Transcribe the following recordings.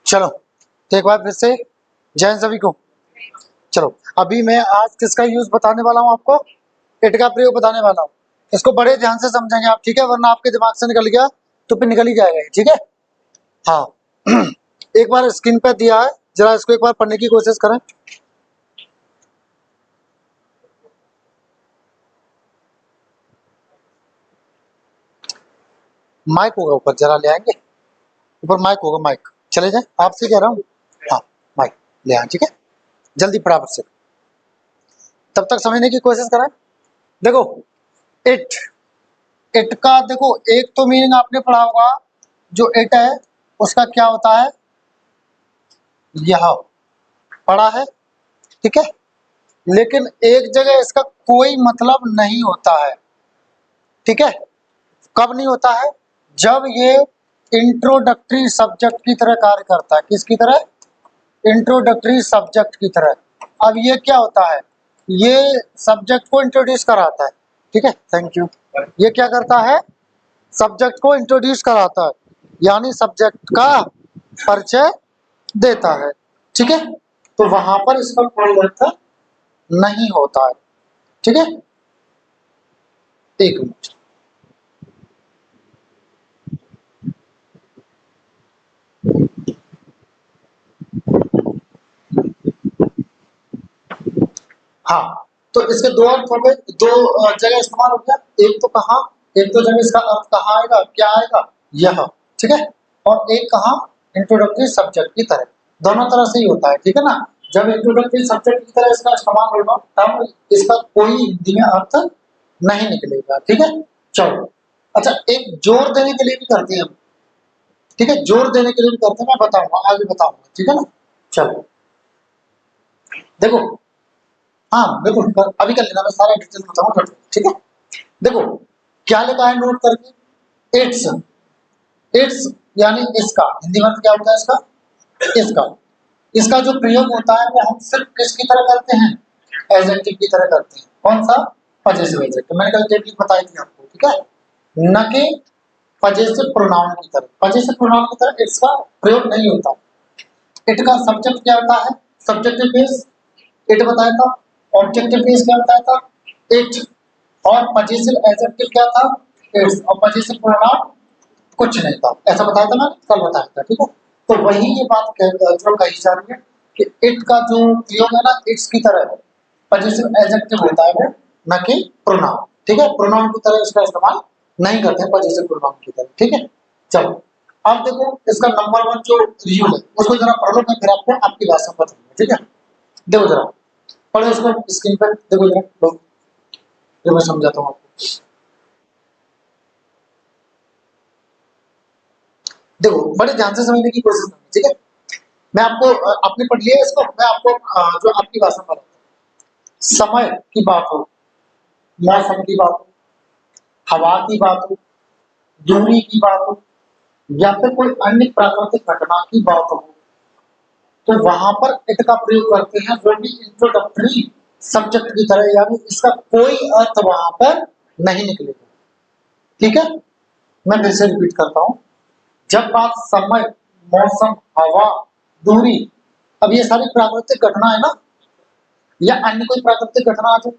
चलो तो एक बार फिर से जय हिंद सभी को। चलो अभी मैं आज किसका यूज बताने वाला हूँ आपको, इट का प्रयोग बताने वाला हूँ। इसको बड़े ध्यान से समझेंगे आप, ठीक है, वरना आपके दिमाग से निकल गया तो फिर निकल ही जाएगा ये, ठीक है। हाँ एक बार स्क्रीन पर दिया है, जरा इसको एक बार पढ़ने की कोशिश करें। माइक होगा ऊपर, जरा ले आएंगे ऊपर, माइक होगा, माइक चले जाए, आपसे कह रहा हूँ। हाँ माइक ले आए, ठीक है, जल्दी फटाफट से, तब तक समझने की कोशिश करें। देखो इट, इट का देखो एक तो मीनिंग आपने पढ़ा होगा, जो इट है उसका क्या होता है, यह पढ़ा है, ठीक है। लेकिन एक जगह इसका कोई मतलब नहीं होता है, ठीक है। कब नहीं होता है, जब ये इंट्रोडक्टरी सब्जेक्ट की तरह कार्य करता है। किसकी तरह, इंट्रोडक्टरी सब्जेक्ट की तरह। अब ये क्या होता है, ये सब्जेक्ट को इंट्रोड्यूस कराता है, ठीक है, थैंक यू। ये क्या करता है, सब्जेक्ट को इंट्रोड्यूस कराता है, यानी सब्जेक्ट का परिचय देता है, ठीक है। तो वहां पर इसका कोई अर्थ नहीं होता है, ठीक है। एक मिनट, हाँ तो इसके दो अर्थ हो गए, दो जगह इस्तेमाल हो गया। एक तो कहाँ, एक तो जगह इसका अर्थ कहाँ आएगा, क्या आएगा, यह, ठीक है। और एक कहाँ, इंट्रोडक्टरी सब्जेक्ट की तरह, दोनों तरह से ही होता है, ठीक है ना। जब इंट्रोडक्टरी सब्जेक्ट की तरह इसका इस्तेमाल होगा तब इसका कोई हिंदी में अर्थ नहीं निकलेगा, ठीक है। चलो अच्छा, एक जोर देने के लिए भी करते हैं हम, ठीक है, जोर देने के लिए भी करते हैं, मैं बताऊंगा आगे बताऊंगा, ठीक है ना। चलो देखो, हाँ बिल्कुल अभी कर लेना, मैं सारा डिटेल बताऊंगा, ठीक है। देखो क्या लिखा है नोट करके, इट्स, इट्स यानी इसका हिंदी में क्या होता है, इसका, इसका, इसका जो प्रयोग होता है वो हम सिर्फ किसकी तरह करते हैं, एडजेक्टिव की तरह करते हैं। कौन सा, पजेसिव एडजेक्टिव, मैंने कल टेक्निक बताई थी आपको, ठीक है, न कि पजेसिव प्रोनाउन की तरह। पजेसिव प्रोनाउन की तरह इट्स का प्रयोग नहीं होता। इट का सब्जेक्ट क्या होता है, सब्जेक्टिव बेस, इट बताया था। ऑब्जेक्टिव बेस क्या बताया था, इट। और पजेसिव एडजेक्टिव क्या था, इट्स। और पजेसिव प्रोनाउन कुछ नहीं था, ऐसा बताया था, मैंने कल बताया था, ठीक है। तो वही ये बात जो कही जा रही है कि इट का जो प्रयोग है ना, इट्स की तरह पजेसिव एडजेक्टिव होता है वो, न कि प्रोनाउन, ठीक है। प्रोनाउन की तरह इसका इस्तेमाल नहीं करते हैं, पजेसिव प्रोनाउन की तरह, ठीक है। चलो अब देखो इसका नंबर 1 जो रियूल है उसको जरा पढ़ लो, मैं फिर आपको आपकी भाषा में बताऊंगा, ठीक है। देखो जरा पढ़ो इसको स्क्रीन पर, देखो जरा लो, जो मैं समझाता हूँ आपको। देखो बड़े ध्यान से समझने की कोशिश करनी, ठीक है। मैं आपको आपने पढ़ लिया इसको, मैं आपको जो आपकी भाषा में बताता हूँ। समय की बात हो, मौसम की बात हो, हवा की बात हो, दूरी की बात हो, या फिर कोई अन्य प्राकृतिक घटना की बात हो, तो वहां पर इट का प्रयोग करते हैं, वो भी इंट्रोडक्टरी सब्जेक्ट की तरह, यानी इसका कोई अर्थ वहां पर नहीं निकलेगा, ठीक है। मैं फिर से रिपीट करता हूं, जब बात समय, मौसम, हवा, दूरी, अब ये सारी प्राकृतिक घटना है ना, या अन्य कोई प्राकृतिक घटना आ जाए,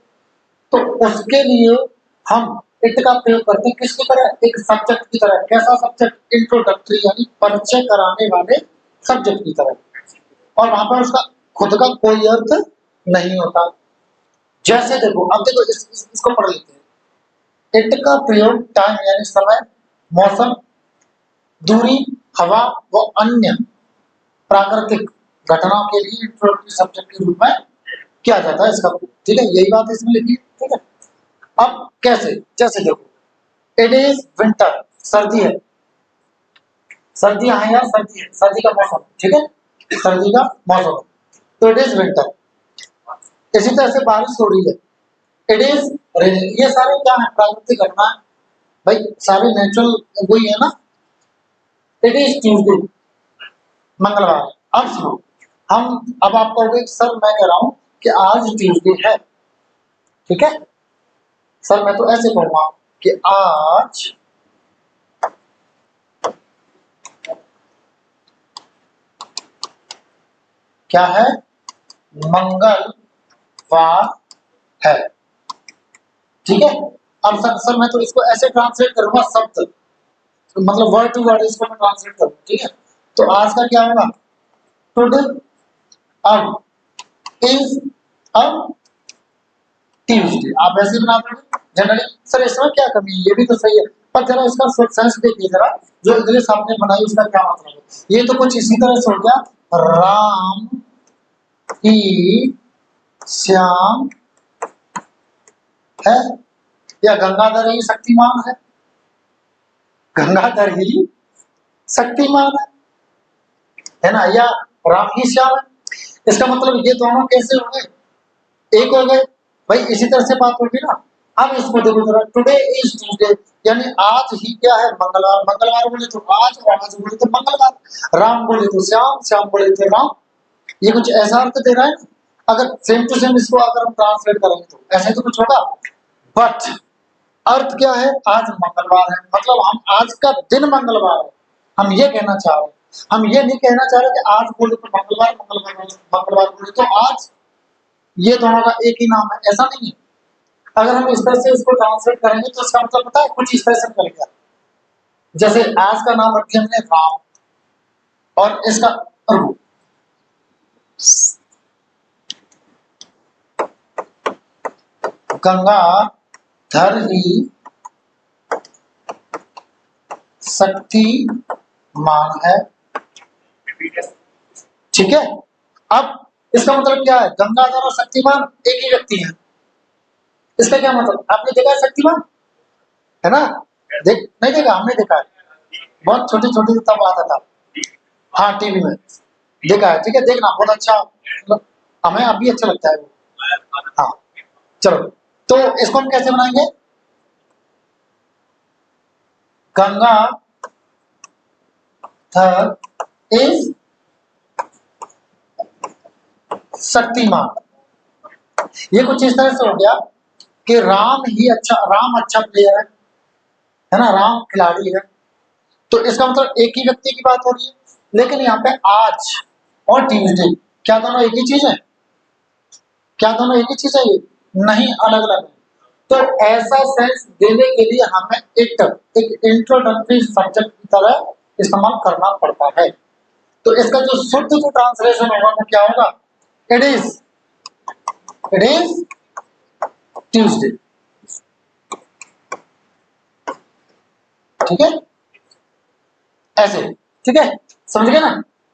तो उसके लिए हम इट का प्रयोग करते हैं किसकी तरह, एक सब्जेक्ट की तरह। कैसा सब्जेक्ट, इंट्रोडक्टरी यानी परिचय कराने वाले सब्जेक्ट की तरह। और वहां पर उसका खुद का कोई अर्थ नहीं होता। जैसे देखो अब देखो इसको पढ़ लेते हैं। इट का प्रयोग टाइम यानी समय, मौसम, दूरी, हवा व अन्य प्राकृतिक घटनाओं के लिए इंट्रोडक्टरी सब्जेक्ट के रूप में किया जाता है इसका, ठीक है, यही बात इसमें लिखी है, ठीक है। अब कैसे, जैसे देखो इट इज विंटर, सर्दी है, सर्दियां हैं यार, सर्दी है, सर्दी का मौसम, ठीक है, सर्दी का मौसम, तो इट इज विंटर। इसी तरह से बारिश हो रही है, इट इज रेन। ये सारे क्या है, प्राकृतिक घटना है भाई, सारे नेचुरल वही है ना। इट इज ट्यूजडे, मंगलवार। अब सुनो, हम अब आप कहोगे सर मैं कह रहा हूं कि आज ट्यूजडे है, ठीक है। सर मैं तो ऐसे कहूंगा कि आज क्या है? मंगलवार है। ठीक है। अब सर मैं तो इसको ऐसे ट्रांसलेट करूंगा, शब्द मतलब वर्ड टू वर्ड इसको मैं ट्रांसलेट करूंगा। ठीक है। तो आज का क्या होगा? टुडे, अब, इज, अब, ट्यूसडे। आप ऐसे बना दोगे जनरली। सर इसमें क्या कमी है? ये भी तो सही है, पर जरा इसका सेंस देखिए जरा, जो इंग्लिश आपने बनाई उसका क्या मतलब है। ये तो कुछ इसी तरह से हो गया, राम ही श्याम है, या गंगाधर ही शक्तिमान गंगाधर ही शक्तिमान है ना, या राम ही श्याम है। इसका मतलब ये दोनों कैसे हो गए? एक हो गए भाई। इसी तरह से बात होगी ना। अब इसको देखो जरा, टुडे इज ट्यूसडे, यानी आज ही क्या है? मंगलवार। मंगलवार बोले तो आज, और आज बोले तो मंगलवार। राम बोले तो श्याम, श्याम बोले तो राम। ये कुछ ऐसा अर्थ दे रहा है। अगर सेम टू सेम इसको अगर हम ट्रांसलेट करेंगे तो ऐसे तो कुछ होगा, बट अर्थ क्या है? आज मंगलवार है, मतलब हम आज का दिन मंगलवार है, हम ये कहना चाह रहे हैं। हम ये नहीं कहना चाह रहे कि आज बोले तो मंगलवार, मंगलवार बोले तो आज, ये दोनों का एक ही नाम है, ऐसा नहीं है। अगर हम इस तरह से इसको ट्रांसलेट करेंगे तो इसका मतलब पता है, कुछ इस तरह से निकल गया। जैसे आज का नाम रखे हमने राम, और इसका गंगाधर ही शक्तिमान है। ठीक है। अब इसका मतलब क्या है? गंगाधर और शक्तिमान एक ही व्यक्ति है। इसका क्या मतलब? आपने देखा है शक्तिमान, है ना? देख नहीं देखा? हमने देखा है, बहुत छोटी छोटी तब आता था। हाँ, टीवी में देखा है। ठीक है, देखना बहुत अच्छा, मतलब हमें अभी अच्छा लगता है वो। हाँ, चलो तो इसको हम कैसे बनाएंगे? गंगाधर इज शक्तिमान। ये कुछ इस तरह से हो गया कि राम अच्छा प्लेयर है ना, राम खिलाड़ी है। तो इसका मतलब एक ही व्यक्ति की बात हो रही है। लेकिन यहाँ पे आज और ट्यूसडे क्या दोनों एक ही चीज है? क्या दोनों एक ही चीज है? ये नहीं, अलग अलग है। तो ऐसा सेंस देने के लिए हमें एक इंट्रोडक्टरी सब्जेक्ट की तरह इस्तेमाल करना पड़ता है। तो इसका जो शुद्ध जो ट्रांसलेशन होगा वो क्या होगा? It is Tuesday. ठीक है, ऐसे। ठीक है, समझ गए ना?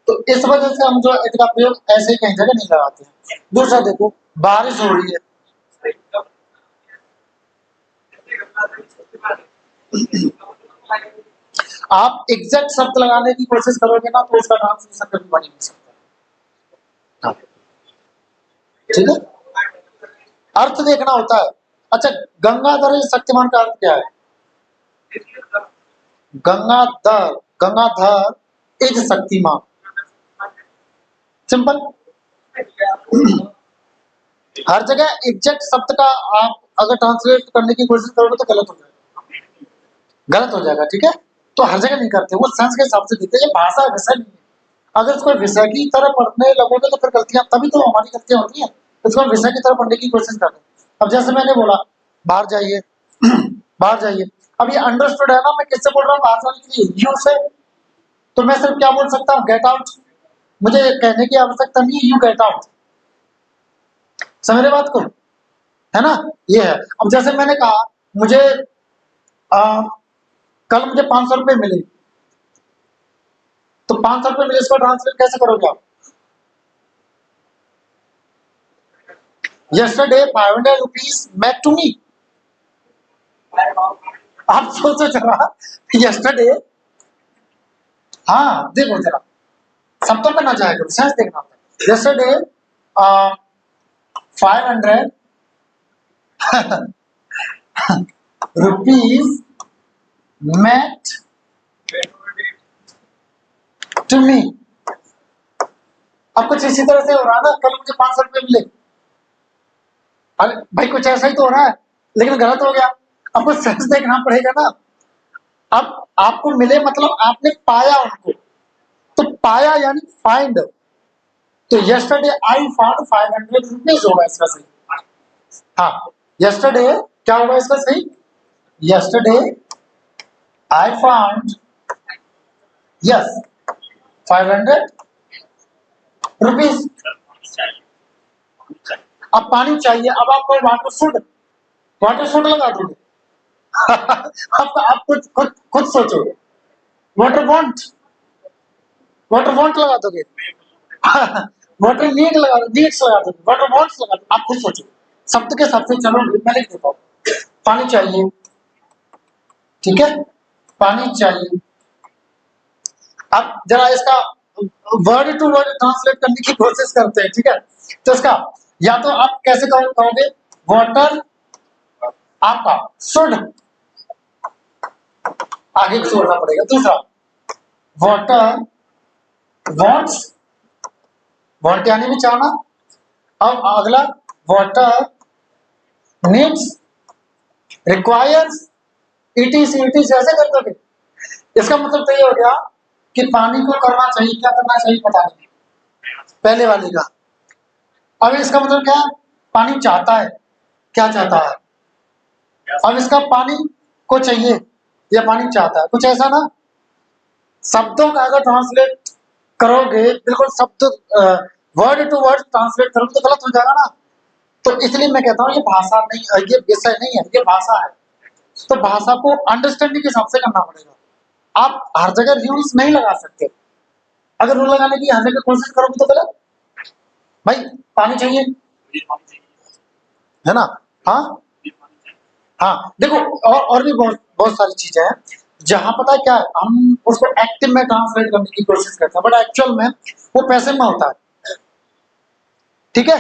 तो इस वजह से हम जो इसका प्रयोग ऐसे कहीं जगह नहीं लगाते हैं। दूसरा देखो, बारिश हो रही है, आप एग्जैक्ट शब्द लगाने की कोशिश करोगे ना तो उसका ट्रांसलेशन कभी बन ही नहीं सकता। हाँ, ठीक है, अर्थ देखना होता है। अच्छा, गंगाधर शक्तिमान का अर्थ क्या है? Gangadhar, Gangadhar is Shaktimaan, simple. हर जगह एग्जैक्ट शब्द का आप अगर ट्रांसलेट करने की कोशिश करोगे तो गलत हो जाएगा, गलत हो जाएगा। ठीक है, तो हर जगह नहीं करते, वो सेंस के हिसाब से देते हैं। ये भाषा विषय नहीं है। अगर इसको विषय की तरह पढ़ने लगोगे तो फिर गलतियां, तभी तो हमारी गलतियां होती हैं। इसको विषय की तरह पढ़ने की कोशिश करते हैं। अब जैसे मैंने बोला बाहर जाइए बाहर जाइए, अब ये अंडरस्टूड है ना, मैं किससे बोल रहा हूँ बाहर जाने के लिए? यू से। तो मैं सिर्फ क्या बोल सकता हूँ? Get out. मुझे कहने की आवश्यकता नहीं है, यू गेट आउट। समझ रहे बात को, है ना? ये है। अब जैसे मैंने कहा मुझे कल मुझे 500 रुपए मिले, तो 500 रुपए मिले इसको ट्रांसलेट कैसे करोगे आप? Yesterday 500 rupees met to me. आप सोचो जरा, यस्टरडे, हाँ देखो जरा, शब्दों पे ना जाएगा, सेंस देखना होता है। Yesterday 500 rupees met to me. अब कुछ इसी तरह से हो रहा है ना, कल मुझे 500 रुपए मिले। अरे भाई कुछ ऐसा ही तो हो रहा है, लेकिन गलत हो गया। अब कुछ सेंस देखना पड़ेगा ना। अब आपको मिले मतलब आपने पाया उनको, तो पाया यानी फाइंड, तो yesterday I found 500 rupees होगा इसका सही। हाँ, yesterday क्या होगा इसका सही? yesterday I found, yes, 500 rupees। अब पानी चाहिए, अब आपको वाटर शुड लगा दोगे। आप खुद सोचो, वाटर वांट लगा दोगे। वाटर नीड लगा दो, नीड्स लगा दोगे, वाटर वांट्स लगा दो। आप खुद सोचो, शब्द के शब्द से चलो मैं लिख देता हूँ। पानी चाहिए, ठीक है, पानी चाहिए। अब जरा इसका वर्ड टू वर्ड ट्रांसलेट करने की कोशिश करते हैं, ठीक है। तो इसका या तो आप कैसे कहोगे, वाटर आपका शुड, आगे छोड़ना पड़ेगा। दूसरा, वाटर वांट्स, वांट यानी भी चाहना। अब अगला, water needs, requires, it is ऐसे कर दोगे। इसका मतलब तो ये हो गया कि पानी को करना चाहिए, क्या करना चाहिए पता नहीं, पहले वाली का। अब इसका मतलब क्या है, पानी चाहता है, क्या चाहता है। अब इसका पानी को चाहिए या पानी चाहता है, कुछ ऐसा ना। शब्दों का अगर ट्रांसलेट करोगे, बिल्कुल शब्द वर्ड टू वर्ड ट्रांसलेट करोगे तो गलत हो जाएगा ना। तो इसलिए मैं कहता हूँ ये भाषा नहीं, ये विषय नहीं है, ये भाषा है। तो भाषा को अंडरस्टैंडिंग के हिसाब से करना पड़ेगा। आप हर जगह रूल्स नहीं लगा सकते। अगर रूल लगाने की हर जगह कोशिश करोगे तो गलत। भाई पानी चाहिए, है ना। हाँ हाँ, देखो और भी बहुत बहुत सारी चीजें हैं जहां पता है क्या है, हम उसको एक्टिव में ट्रांसलेट करने की कोशिश करते हैं, बट एक्चुअल में वो पैसे में होता है, ठीक है।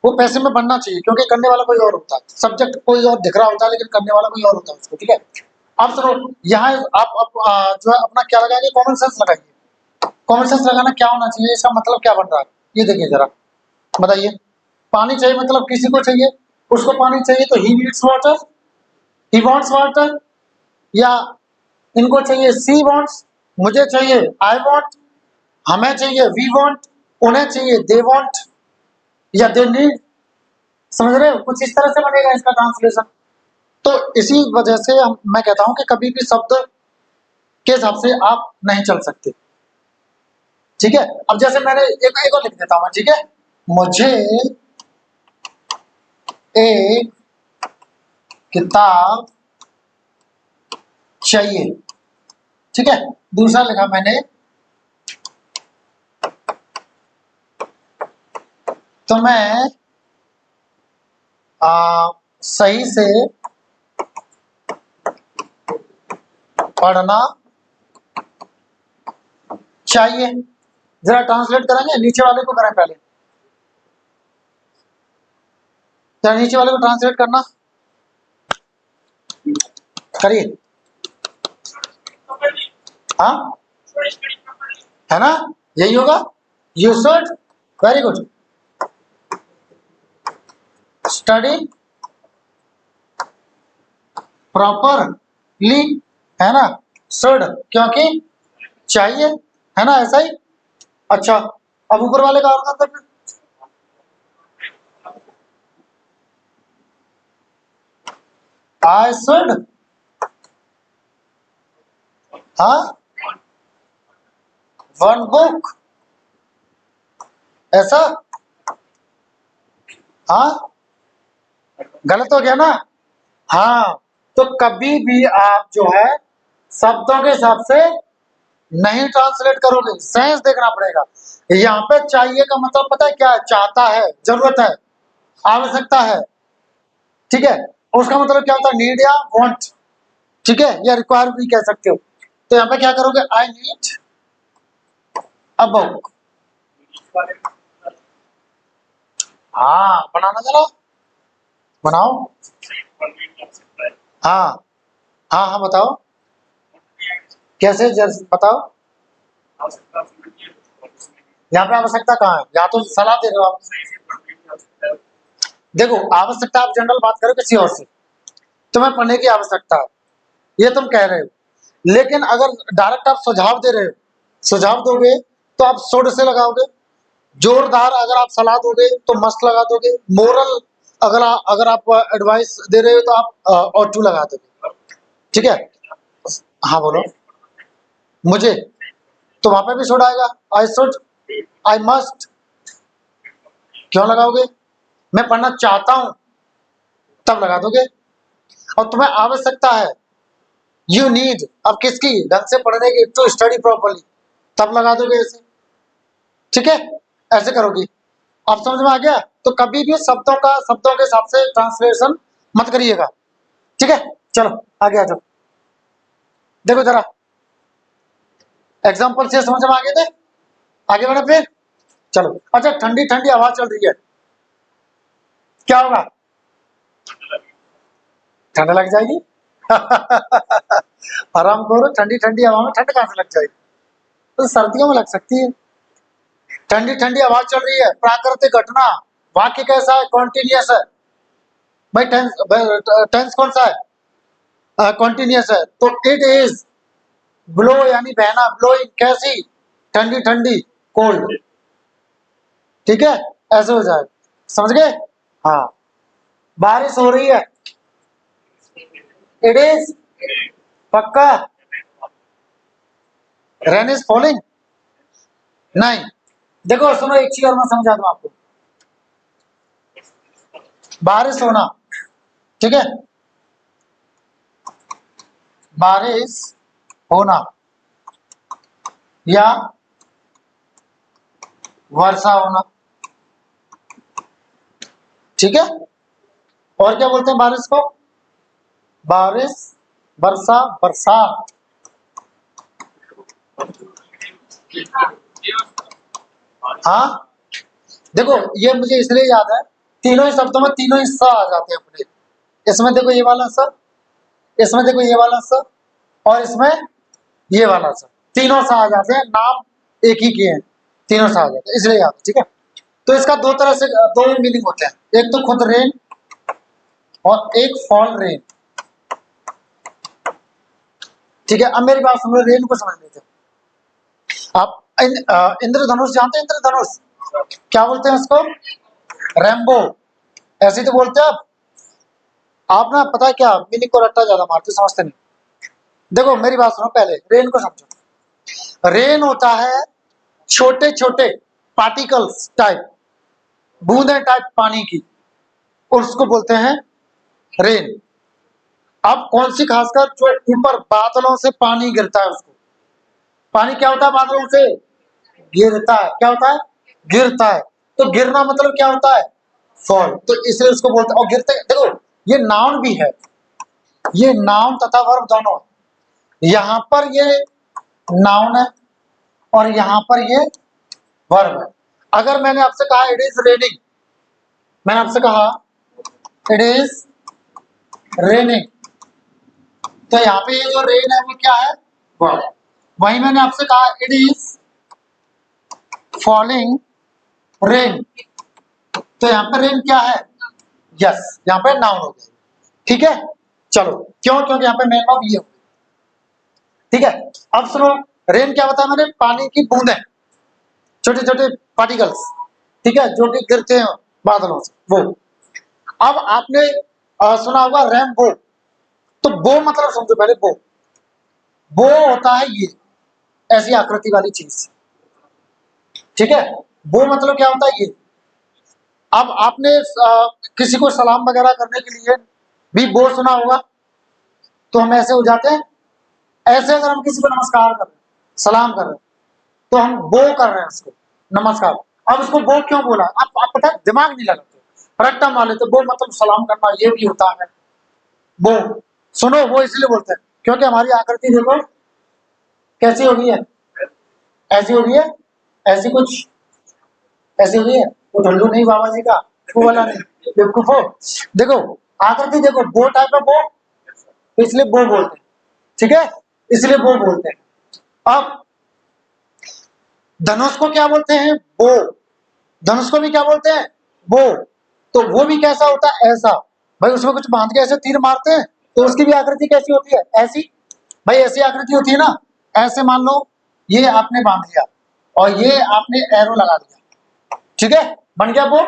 वो पैसे में बनना चाहिए, क्योंकि करने वाला कोई और होता है, सब्जेक्ट कोई और दिख रहा होता है लेकिन करने वाला कोई और होता है उसको, ठीक है। अब सुनो, यहाँ आप जो है अपना क्या लगाएंगे, कॉमन सेंस लगाइए। कॉमन सेंस लगाना क्या होना चाहिए, इसका मतलब क्या बन रहा है, ये देखिए जरा, बताइए। पानी चाहिए मतलब किसी को चाहिए, उसको पानी चाहिए तो he needs water, he wants water. या इनको चाहिए सी वांट्स, मुझे चाहिए आई वांट, हमें चाहिए वी वांट, उन्हें चाहिए दे वांट या दे नीड। समझ रहे हो, कुछ इस तरह से बनेगा इसका ट्रांसलेशन। तो इसी वजह से मैं कहता हूं कि कभी भी शब्द के हिसाब से आप नहीं चल सकते, ठीक है। अब जैसे मैंने एक और लिख देता हूं, ठीक है। मुझे एक किताब चाहिए, ठीक है। दूसरा लिखा मैंने, तो मैं सही से पढ़ना चाहिए। जरा ट्रांसलेट करेंगे, नीचे वाले को करें पहले, जरा नीचे वाले को ट्रांसलेट करना, करिए। हाँ, है ना, यही होगा। You should, very good, study properly, है ना। शुड क्योंकि चाहिए, है ना, ऐसा ही। अच्छा, अब ऊपर वाले का और फिर आई शुड, हाँ, वन बुक, ऐसा। हाँ, गलत हो गया ना। हाँ, तो कभी भी आप जो है शब्दों के हिसाब से नहीं ट्रांसलेट करोगे, सेंस देखना पड़ेगा। यहाँ पे चाहिए का मतलब पता है क्या है, चाहता है, जरूरत है, आवश्यकता है, ठीक है। उसका मतलब क्या होता है, नीड या वांट, ठीक है, या रिक्वायर भी कह सकते हो। तो यहाँ पे क्या करोगे, आई नीड अ बुक। हाँ, बनाना जरा, बनाओ। हाँ हाँ हाँ, बताओ कैसे, बताओ। यहाँ पे आवश्यकता कहाँ है, यहाँ तो सलाह दे रहे हो आप। देखो, आवश्यकता आप जनरल बात करो किसी और से, तुम्हें पढ़ने की आवश्यकता है, ये तुम कह रहे हो। लेकिन अगर डायरेक्ट आप सुझाव दे रहे हो, सुझाव दोगे तो आप शुड से लगाओगे, जोरदार अगर आप सलाह दोगे तो मस्त लगा दोगे, मोरल अगर आप एडवाइस दे रहे हो तो आप और टू लगा दोगे, ठीक है। हाँ बोलो। मुझे तो वहां पे भी शुड आएगा, आई शुड, आई मस्ट, क्यों लगाओगे? मैं पढ़ना चाहता हूं तब लगा दोगे, और तुम्हें आवश्यकता है, यू नीड, अब किसकी, ढंग से पढ़ने की, टू स्टडी प्रॉपरली, तब लगा दोगे ऐसे, ठीक है, ऐसे करोगी। अब समझ में आ गया? तो कभी भी शब्दों के हिसाब से ट्रांसलेशन मत करिएगा, ठीक है। चलो आगे आ जाओ, देखो जरा एग्जाम्पल से समझ में आ गए थे, आगे बढ़े फिर। चलो अच्छा, ठंडी ठंडी हवा चल रही है, क्या होगा? ठंड लग जाएगी। आराम करो, ठंडी ठंडी हवा में ठंड कहां से लग जाएगी? तो सर्दियों में लग सकती है। ठंडी ठंडी हवा चल रही है, प्राकृतिक घटना, वाक्य कैसा है? कॉन्टिन्यूअस है भाई, टेंस कौन सा है? कॉन्टिन्यूअस है, तो इट इज ब्लो यानी बहना, ब्लोइंग कैसी? ठंडी ठंडी, कोल्ड, ठीक है, ऐसे हो जाए, समझ गए? हाँ, बारिश हो रही है, इट इज, पक्का, रेन इज फॉलिंग, नहीं। देखो सुनो, एक चीज और मैं समझा दूं आपको, बारिश होना, ठीक है, बारिश होना या वर्षा होना, ठीक है। और क्या बोलते हैं बारिश को? बारिश, वर्षा, बरसात, हाँ। देखो ये मुझे इसलिए याद है, तीनों ही शब्दों में तीनों ही स आ जाते हैं अपने, इसमें देखो ये वाला स, इसमें देखो ये वाला स, और इसमें ये वाला स, तीनों सा आ जाते हैं, नाम एक ही के हैं, तीनों सा आ जाते हैं, इसलिए याद है, ठीक है। तो इसका दो तरह से दो मीनिंग होते हैं, एक तो खुद रेन और एक फॉल रेन, ठीक है। अब मेरी बात सुनो, रेन को समझ लेते हैं। आप इंद्रधनुष जानते हैं? इंद्रधनुष क्या बोलते हैं उसको? रेम्बो, ऐसे तो बोलते हैं आप ना, पता है क्या, मीनिंग को रट्टा ज्यादा मारते, समझते नहीं। देखो मेरी बात सुनो, पहले रेन को समझो। रेन होता है छोटे छोटे पार्टिकल्स टाइप, बूंदे टाइप पानी की, और उसको बोलते हैं रेन। अब कौन सी, खासकर जो ऊपर बादलों से पानी गिरता है उसको, पानी क्या होता है? बादलों से गिरता है, क्या होता है? गिरता है। तो गिरना मतलब क्या होता है? फॉल, तो इसलिए उसको बोलते हैं। और गिरते, देखो ये नाउन भी है, ये नाउन तथा वर्ब दोनों है। यहां पर ये नाउन है और यहां पर ये वर्ब है। अगर मैंने आपसे कहा इट इज रेनिंग, मैंने आपसे कहा इट इज रेनिंग, तो यहाँ पे ये जो रेन है वो क्या है? वर्ब। वही मैंने आपसे कहा इट इज फॉलिंग रेन, तो यहाँ पे रेन क्या है? यस, यहाँ पे नाउन हो गया, ठीक है। चलो, क्यों? क्योंकि यहाँ पे मेन वर्ब ये हो, ठीक है। अब सुनो, रेन क्या बताया मैंने? पानी की बूंदें, छोटे छोटे पार्टिकल्स, ठीक है, जो कि गिरते हैं बादलों से, वो। अब आपने सुना होगा रेनबो, तो बो मतलब समझो पहले, बो होता है ये ऐसी आकृति वाली चीज, ठीक है। बो मतलब क्या होता है? ये। अब आपने किसी को सलाम वगैरह करने के लिए भी बो सुना होगा, तो हम ऐसे हो जाते हैं, ऐसे अगर हम किसी को नमस्कार कर रहे हैं, सलाम कर रहे हैं, तो हम बो कर रहे हैं उसको, नमस्कार। अब उसको बो क्यों बोला? आप पता है, दिमाग नहीं लगाते, रट्टा मार लेते, बो मतलब सलाम करना, ये भी होता है बो। सुनो, वो इसलिए बोलते हैं क्योंकि हमारी आकृति देखो कैसी हो गई है, ऐसी हो गई है, ऐसी कुछ ऐसी हो गई है। वो ढुल्लू नहीं बाबा जी का, वो वाला नहीं, बेवकूफो। देखो आकृति देखो, बो टाइप है बो, तो इसलिए बो बोलते हैं, ठीक है, इसलिए बो बोलते हैं। अब धनुष को क्या बोलते हैं? बो। धनुष को भी क्या बोलते हैं? बो। तो वो भी कैसा होता है? ऐसा। भाई उसमें कुछ बांध के ऐसे तीर मारते हैं, तो उसकी भी आकृति कैसी होती है? ऐसी। भाई ऐसी आकृति होती है ना, ऐसे मान लो ये आपने बांध लिया और ये आपने एरो लगा दिया, ठीक है, बन गया बो।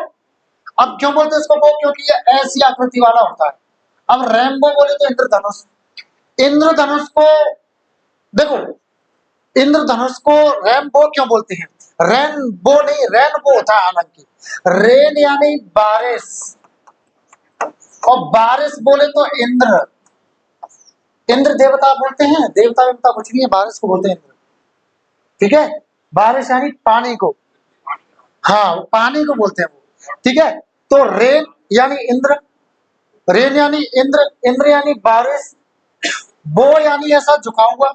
अब क्यों बोलते हैं इसको बो, क्योंकि ये ऐसी आकृति वाला होता है। अब रेनबो बोले तो इंद्रधनुष, इंद्रधनुष को देखो, इंद्रधनुष को रेनबो क्यों बोलते हैं? रेनबो नहीं, रेनबो होता है हालांकि। रेन यानी बारिश, और बारिश बोले तो इंद्र, इंद्र देवता बोलते हैं, देवता वेवता कुछ नहीं है, बारिश को बोलते हैं इंद्र। ठीक है, बारिश यानी पानी को, हाँ पानी को बोलते हैं वो। ठीक है, तो रेन यानी इंद्र, रेन यानी इंद्र, इंद्र यानी बारिश, बो यानी ऐसा झुका हुआ,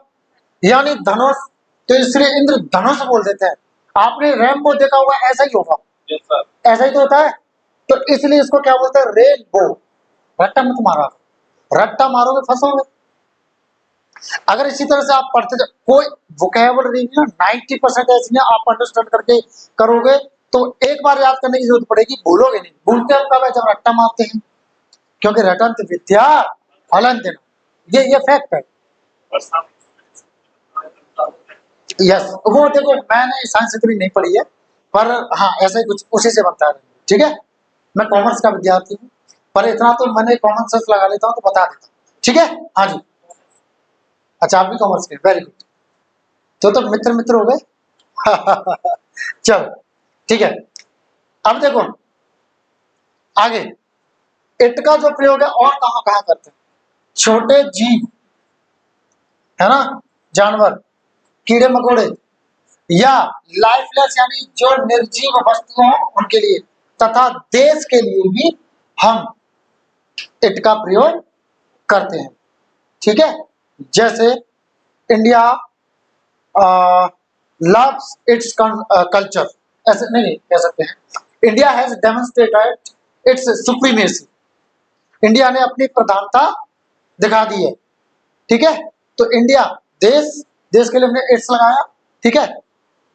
यानी धनुष, तो इसलिए इंद्र धनुष बोल देते हैं। आपने रेनबो देखा होगा, ऐसा ही होगा, ऐसा ही तो होता है, तो इसलिए इसको क्या बोलते हैं? रेनबो। रट्टा मत मारा, रट्टा मारोगे फंसोगे। अगर इसी तरह से आप पढ़ते जाओ, कोई वोकैबुलरी ना 90% ऐसी है, आप अंडरस्टैंड करके करोगे तो एक बार याद करने की जरूरत पड़ेगी, भूलोगे नहीं। भूलते हम कब है? जब रट्टा मारते हैं, क्योंकि रटंत विद्या फलंत, ये फैक्ट है। यस, वो देखो मैंने साइंस इतनी नहीं पढ़ी है, पर हाँ ऐसा ही कुछ उसी से बनता है। ठीक है, मैं कॉमर्स का विद्यार्थी हूँ, पर इतना तो मैंने कॉमन सेंस लगा लेता हूँ तो बता देता हूँ। ठीक है, हाँ जी, अच्छा आप भी कॉमर्स के, वेरी गुड, तो मित्र मित्र हो गए। चलो ठीक है, अब देखो आगे, इट का जो प्रयोग है और कहाँ कहाँ करते हैं? छोटे जीव है ना, जानवर, कीड़े मकोड़े, या लाइफलेस यानी जो निर्जीव वस्तुओं उनके लिए, तथा देश के लिए भी हम इट का प्रयोग करते हैं। ठीक है, जैसे इंडिया लव्स इट्स कल्चर, ऐसे नहीं कह सकते हैं, India has demonstrated it's supremacy, India ने अपनी प्रधानता दिखा दी है। ठीक है, तो इंडिया देश, देश के लिए हमने इट्स लगाया। ठीक है,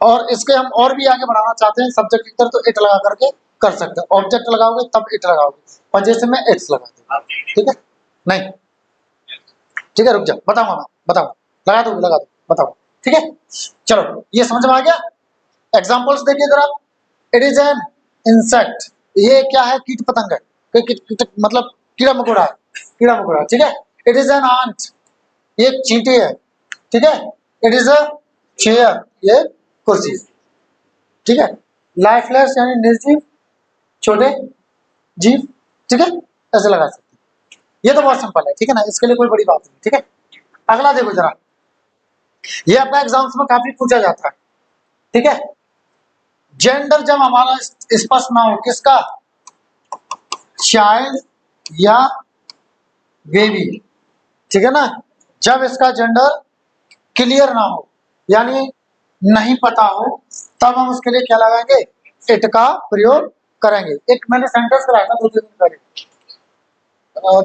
और इसके हम और भी आगे बढ़ाना चाहते हैं, सब्जेक्ट की तरह तो इट लगा करके कर सकते हैं, ऑब्जेक्ट लगाओगे तब इट लगाओगे, और जैसे मैं इट्स लगा दूंगा। ठीक है, नहीं ठीक है, रुक जाओ, बताऊंगा मैं, बताऊंगा, लगा दो लगा दो, बताओ। ठीक है, चलो ये समझ में आ गया। एग्जाम्पल्स देखिए जरा, इट इज एन इंसेक्ट, ये क्या है? कीट पतंग है, मतलब कीड़ा मकोड़ा है, कीड़ा मकोड़ा। ठीक है, इट इज एन आंट, ये चींटी है। ठीक है, इट इज अ चेयर, ये कुर्सी। ठीक है, लाइफलेस यानी निर्जीव, छोटे जीव। ठीक है, ऐसे लगा सकते हैं, ये तो बहुत सिंपल है। ठीक है ना, इसके लिए कोई बड़ी बात नहीं। ठीक है, अगला देखो जरा, ये अपना एग्जाम्स में काफी पूछा जाता है। ठीक है, जेंडर जब हमारा स्पष्ट ना हो, किसका? चाइल्ड या बेबी। ठीक है ना, जब इसका जेंडर क्लियर ना हो, यानी नहीं पता हो, तब हम उसके लिए क्या लगाएंगे? इट का प्रयोग करेंगे। एक मैंने सेंटेंस कराया था 2 दिन पहले,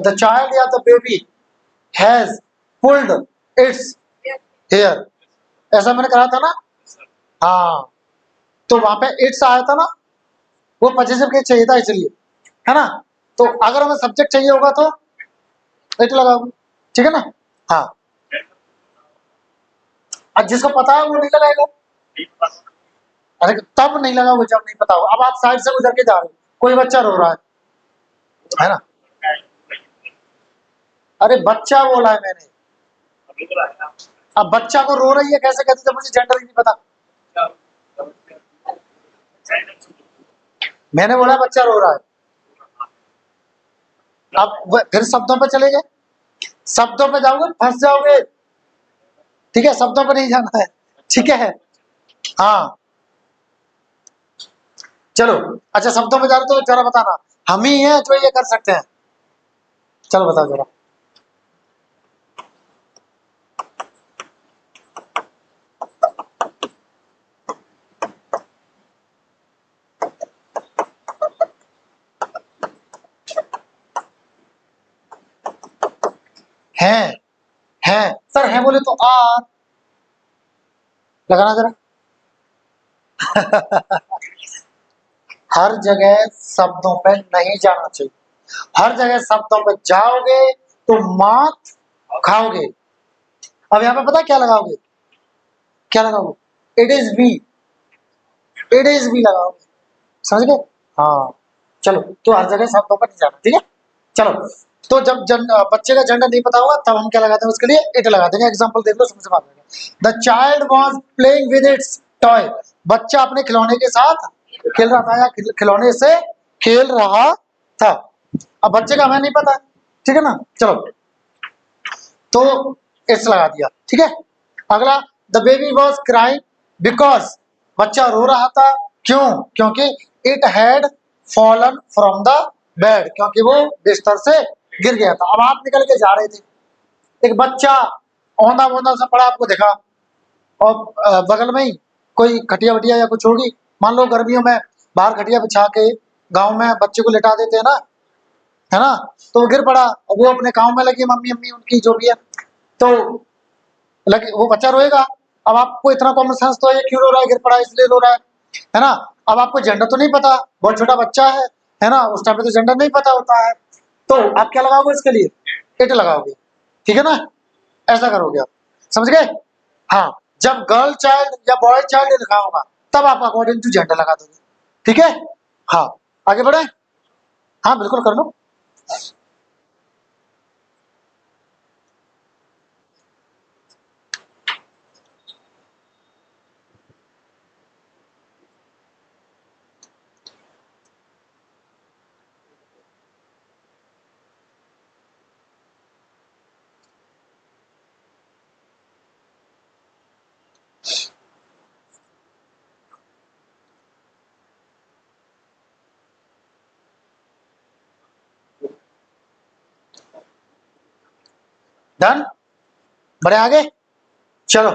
द चाइल्ड या the baby has pulled its hair, ऐसा मैंने कहा था ना। हाँ, तो वहां पे इट्स आया था ना, वो पॉजिटिव के चाहिए था इसलिए, है ना। तो अगर हमें सब्जेक्ट चाहिए होगा तो इट लगाओगे। ठीक है ना, हाँ, और जिसको पता है वो नहीं लगाएगा। अरे तब नहीं लगाओगे जब नहीं पता हो। अब आप साइड से गुजर के जा रहे हो, कोई बच्चा रो रहा है ना, अरे बच्चा बोला है मैंने, अब बच्चा को रो रही है कैसे कहते जब मुझे जेंडर ही नहीं पता। मैंने बोला बच्चा रो रहा है, अब फिर शब्दों पे चले गए, शब्दों पे जाओगे फंस जाओगे। ठीक है, शब्दों पे नहीं जाना है। ठीक है, हाँ चलो, अच्छा शब्दों में जा रहे तो जरा बताना, हम ही हैं जो ये कर सकते हैं, चलो बताओ जरा। हैं, हैं सर, हैं बोले तो आर लगाना जरा। हर जगह शब्दों पे नहीं जाना चाहिए, हर जगह शब्दों पे जाओगे तो मात खाओगे। अब यहाँ पे पता क्या लगाओगे? क्या लगाओगे? It is be, it is be लगाओगे। समझ गए? हाँ चलो, तो हर जगह शब्दों पर नहीं जाना, ठीक है। चलो, तो जब बच्चे का जेंडर नहीं पता होगा तब हम क्या लगाते हैं उसके लिए? इट लगा देंगे। एग्जाम्पल देख लो, समझ में आ जाएगा। The child was playing with its toy. बच्चा अपने खिलौने के साथ खेल रहा था या खिलौने से खेल रहा था। अब बच्चे का हमें नहीं पता, ठीक है ना। चलो, तो इट्स लगा दिया, ठीक है। अगला, the baby was crying because. बच्चा रो रहा था, क्यों? क्योंकि it had fallen from the bed, क्योंकि वो बिस्तर से गिर गया था। अब आप निकल के जा रहे थे, एक बच्चा औंधा बोंधा सा पड़ा आपको दिखा, और बगल में ही कोई खटिया वटिया या कुछ होगी। मान लो गर्मियों में बाहर खटिया बिछा के गांव में बच्चे को लेटा देते हैं ना, है ना। तो वो गिर पड़ा, और वो अपने काम में लगी, मम्मी अम्मी उनकी जो भी है, तो लगे, वो बच्चा रोएगा। अब आपको इतना कॉमन सेंस तो है, ये क्यों रो रहा है? गिर पड़ा इसलिए रो रहा है ना। अब आपको जेंडर तो नहीं पता, बहुत छोटा बच्चा है ना, उस टाइम पे तो जेंडर नहीं पता होता है, तो आप क्या लगाओगे इसके लिए? इट लगाओगे, ठीक है ना। ऐसा करोगे आप, समझ गए? हाँ, जब गर्ल चाइल्ड या बॉय चाइल्ड लिखा होगा तब आप अकॉर्डिंग टू जेंडर लगा दोगे, ठीक है। हाँ, आगे बढ़े। हाँ बिल्कुल, कर लो। डन, बढ़े आगे। चलो,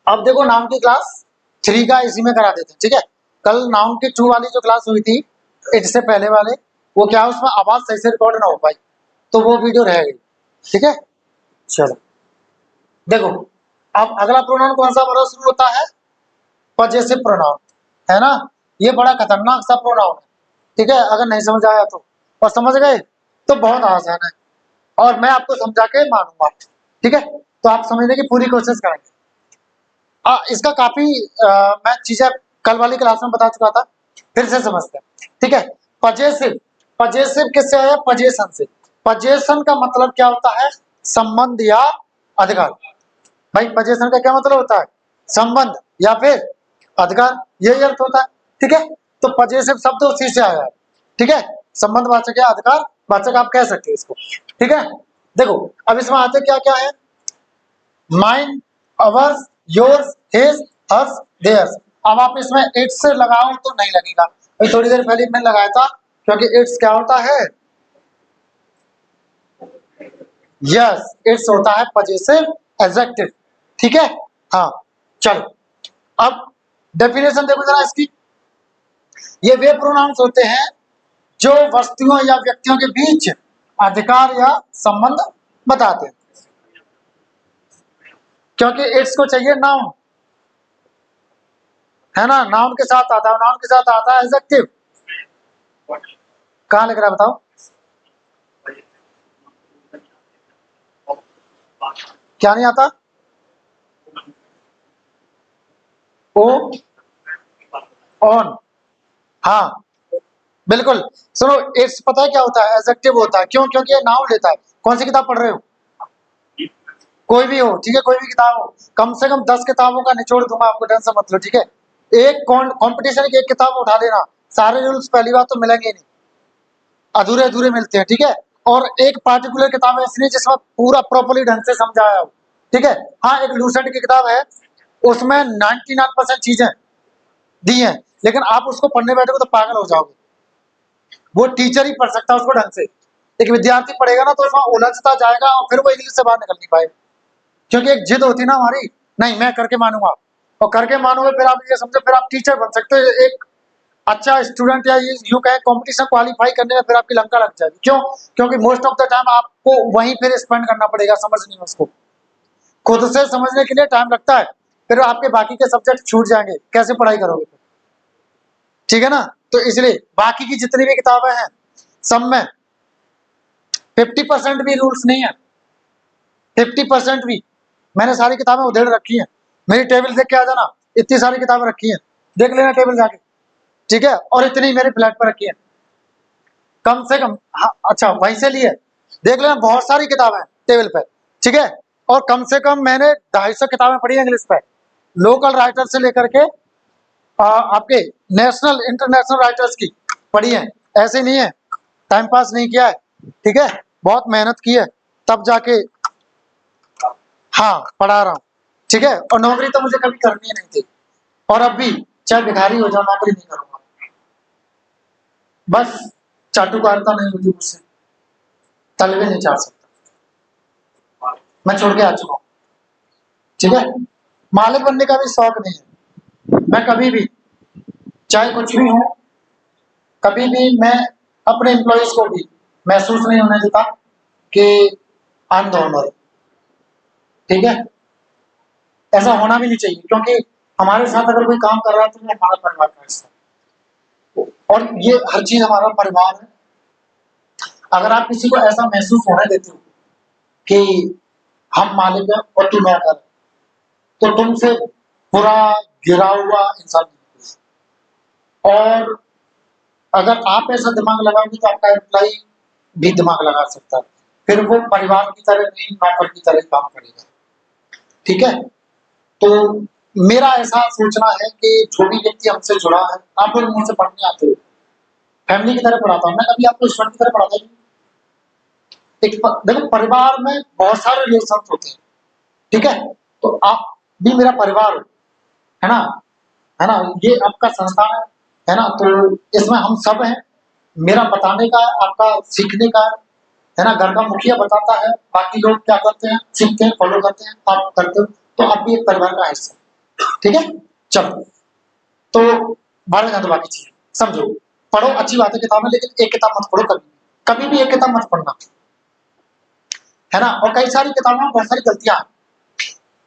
अब देखो, नाउन की क्लास 3 का इसी में करा देते हैं, ठीक है। कल नाउन की 2 वाली जो क्लास हुई थी, इससे पहले वाले, वो क्या, उसमें आवाज सही से रिकॉर्ड ना हो पाई, तो वो वीडियो रह गई, ठीक है। चलो, देखो, अब अगला प्रोनाउन कौन सा वर्ड शुरू होता है? पजेसिव प्रोनाउन, है ना। ये बड़ा खतरनाक सा प्रोनाउन है, ठीक है। अगर नहीं समझ आया तो, और समझ गए तो बहुत आसान है, और मैं आपको समझा के मानूंगा, ठीक है। तो आप समझने की पूरी कोशिश करेंगे। इसका काफी मैं चीजें कल वाली क्लास में बता चुका था, फिर से समझते हैं, ठीक है। पजेसिव, पजेसिव किससे आया? पजेशन से। पजेशन का मतलब क्या होता है? संबंध या अधिकार। भाई, पजेशन का क्या मतलब होता है? संबंध या फिर अधिकार, यही अर्थ होता है, ठीक है। तो पजेसिव शब्द उसी से आया है, ठीक है। संबंध वाचक या अधिकार वाचक आप कह सकते हैं इसको, ठीक है। देखो, अब इसमें आते क्या क्या है? Mine, ours, yours, his, hers, theirs. अब आप इसमें इट्स से लगाओ तो नहीं लगेगा, अभी थोड़ी देर पहले मैंने लगाया था, क्योंकि इट्स क्या होता है? यस, इट्स होता है पजेसिव एडजेक्टिव, ठीक है। हाँ, चलो, अब डेफिनेशन देखो जरा इसकी। ये वे प्रोनाउंस होते हैं जो वस्तुओं या व्यक्तियों के बीच अधिकार या संबंध बताते हैं, क्योंकि इट्स को चाहिए नाउन, है ना। नाउन के साथ आता है, नाउन के साथ आता है एडजेक्टिव। कहाँ लिख रहा है बताओ? क्या नहीं आता? ओ, ऑन, हाँ बिल्कुल। सुनो, इट्स पता है क्या होता है? एडजेक्टिव होता है, क्यों? क्योंकि ये नाउन लेता है। कौन सी किताब पढ़ रहे हो? कोई भी हो, ठीक है, कोई भी किताब हो, कम से कम 10 किताबों का निचोड़ दूंगा आपको, टेंशन मत लो, ठीक है। एक कंपटीशन की एक किताब उठा लेना, सारे रूल्स पहली बात तो मिलेंगे नहीं, अधूरे अधूरे मिलते हैं, ठीक है। और एक पार्टिकुलर किताब है इसलिए जिसमें पूरा प्रॉपर्ली ढंग से समझाया हो, ठीक है। हाँ, एक लूसेंट की किताब है, उसमें 99% चीजें दी हैं, लेकिन आप उसको पढ़ने बैठोगे तो पागल हो जाओगे। वो टीचर ही पढ़ सकता है उसको ढंग से, एक विद्यार्थी पढ़ेगा ना तो उसमें उलझता जाएगा, और फिर वो इंग्लिश से बाहर निकल नहीं पाएगा, क्योंकि एक जिद होती है ना हमारी, नहीं मैं करके मानूंगा, और करके मानोगे फिर आप ये समझो, फिर आप टीचर बन सकते हो, एक अच्छा स्टूडेंट, या यूं कहे कंपटीशन क्वालिफाई करने में फिर आपकी लंका लग जाएगी। क्यों? क्योंकि मोस्ट ऑफ द टाइम आपको वहीं फिर स्पेंड करना पड़ेगा समझने में उसको, खुद से समझने के लिए टाइम लगता है, फिर आपके बाकी के सब्जेक्ट छूट जाएंगे, कैसे पढ़ाई करोगे? ठीक है ना। तो इसलिए बाकी की जितनी भी किताबें हैं सब में 50% भी रूल्स नहीं है, 50% भी। मैंने सारी किताबें उधेड़ रखी हैं, मेरी टेबल देख के आ जाना, इतनी सारी किताबें रखी हैं, देख लेना टेबल जाके, ठीक है। और इतनी मेरे फ्लैट पर रखी है कम से कम। हाँ, अच्छा वहीं से लिए, देख लेना बहुत सारी किताबें हैं टेबल पे, ठीक है। और कम से कम मैंने 250 किताबें पढ़ी है इंग्लिश पे, लोकल राइटर से लेकर के आपके नेशनल इंटरनेशनल राइटर्स की पढ़ी है। ऐसे नहीं है टाइम पास नहीं किया है, ठीक है, बहुत मेहनत की है तब जाके हाँ पढ़ा रहा हूँ, ठीक है। और नौकरी तो मुझे कभी करनी ही नहीं थी, और अब भी चाहे भिखारी हो जाओ नौकरी नहीं करूंगा, बस चाटुकारिता नहीं होती मुझसे, तलवे नहीं चाट सकता, मैं छोड़ के आ चुका हूँ, ठीक है। मालिक बनने का भी शौक नहीं है, मैं कभी भी चाहे कुछ भी हूँ, कभी भी मैं अपने एम्प्लॉयज को भी महसूस नहीं होने देता कि आई एम द ओनर, ठीक है। ऐसा होना भी नहीं चाहिए, क्योंकि हमारे साथ अगर कोई काम कर रहा है तो वो हमारा परिवार का हिस्सा है, और ये हर चीज हमारा परिवार है। अगर आप किसी को ऐसा महसूस होने देते हो कि हम मालिक हैं और तू नौकर है, तो तुमसे बुरा गिरा हुआ इंसान नहीं है। और अगर आप ऐसा दिमाग लगाओगे तो आपका एम्प्लाई भी दिमाग लगा सकता है, फिर वो परिवार की तरह नहीं नौकर की तरह काम करेगा, ठीक है। तो मेरा ऐसा सोचना है कि जो भी व्यक्ति हमसे जुड़ा है, आप लोग मुझसे पढ़ने आते हो, फैमिली की तरह पढ़ाता हूँ मैं, कभी आपको स्टूडेंट की तरह पढ़ाता ही नहीं। देखो परिवार में बहुत सारे रिलेशन होते हैं, ठीक है, तो आप भी मेरा परिवार हो, है ना, है ना, ये आपका संस्थान है ना, तो इसमें हम सब हैं, मेरा बताने का है, आपका सीखने का है ना। घर का मुखिया बताता है, बाकी लोग क्या करते हैं, सीखते हैं, फॉलो करते हैं, आप करते हो, तो आप भी एक परिवार का हिस्सा, ठीक है। चलो, तो भाड़ में जाए तो बाकी चीजें समझो, पढ़ो अच्छी बात है किताबें, लेकिन एक किताब मत पढ़ो कभी, कभी भी एक किताब मत पढ़ना, है ना। और कई सारी किताबों में बहुत सारी गलतियां हैं,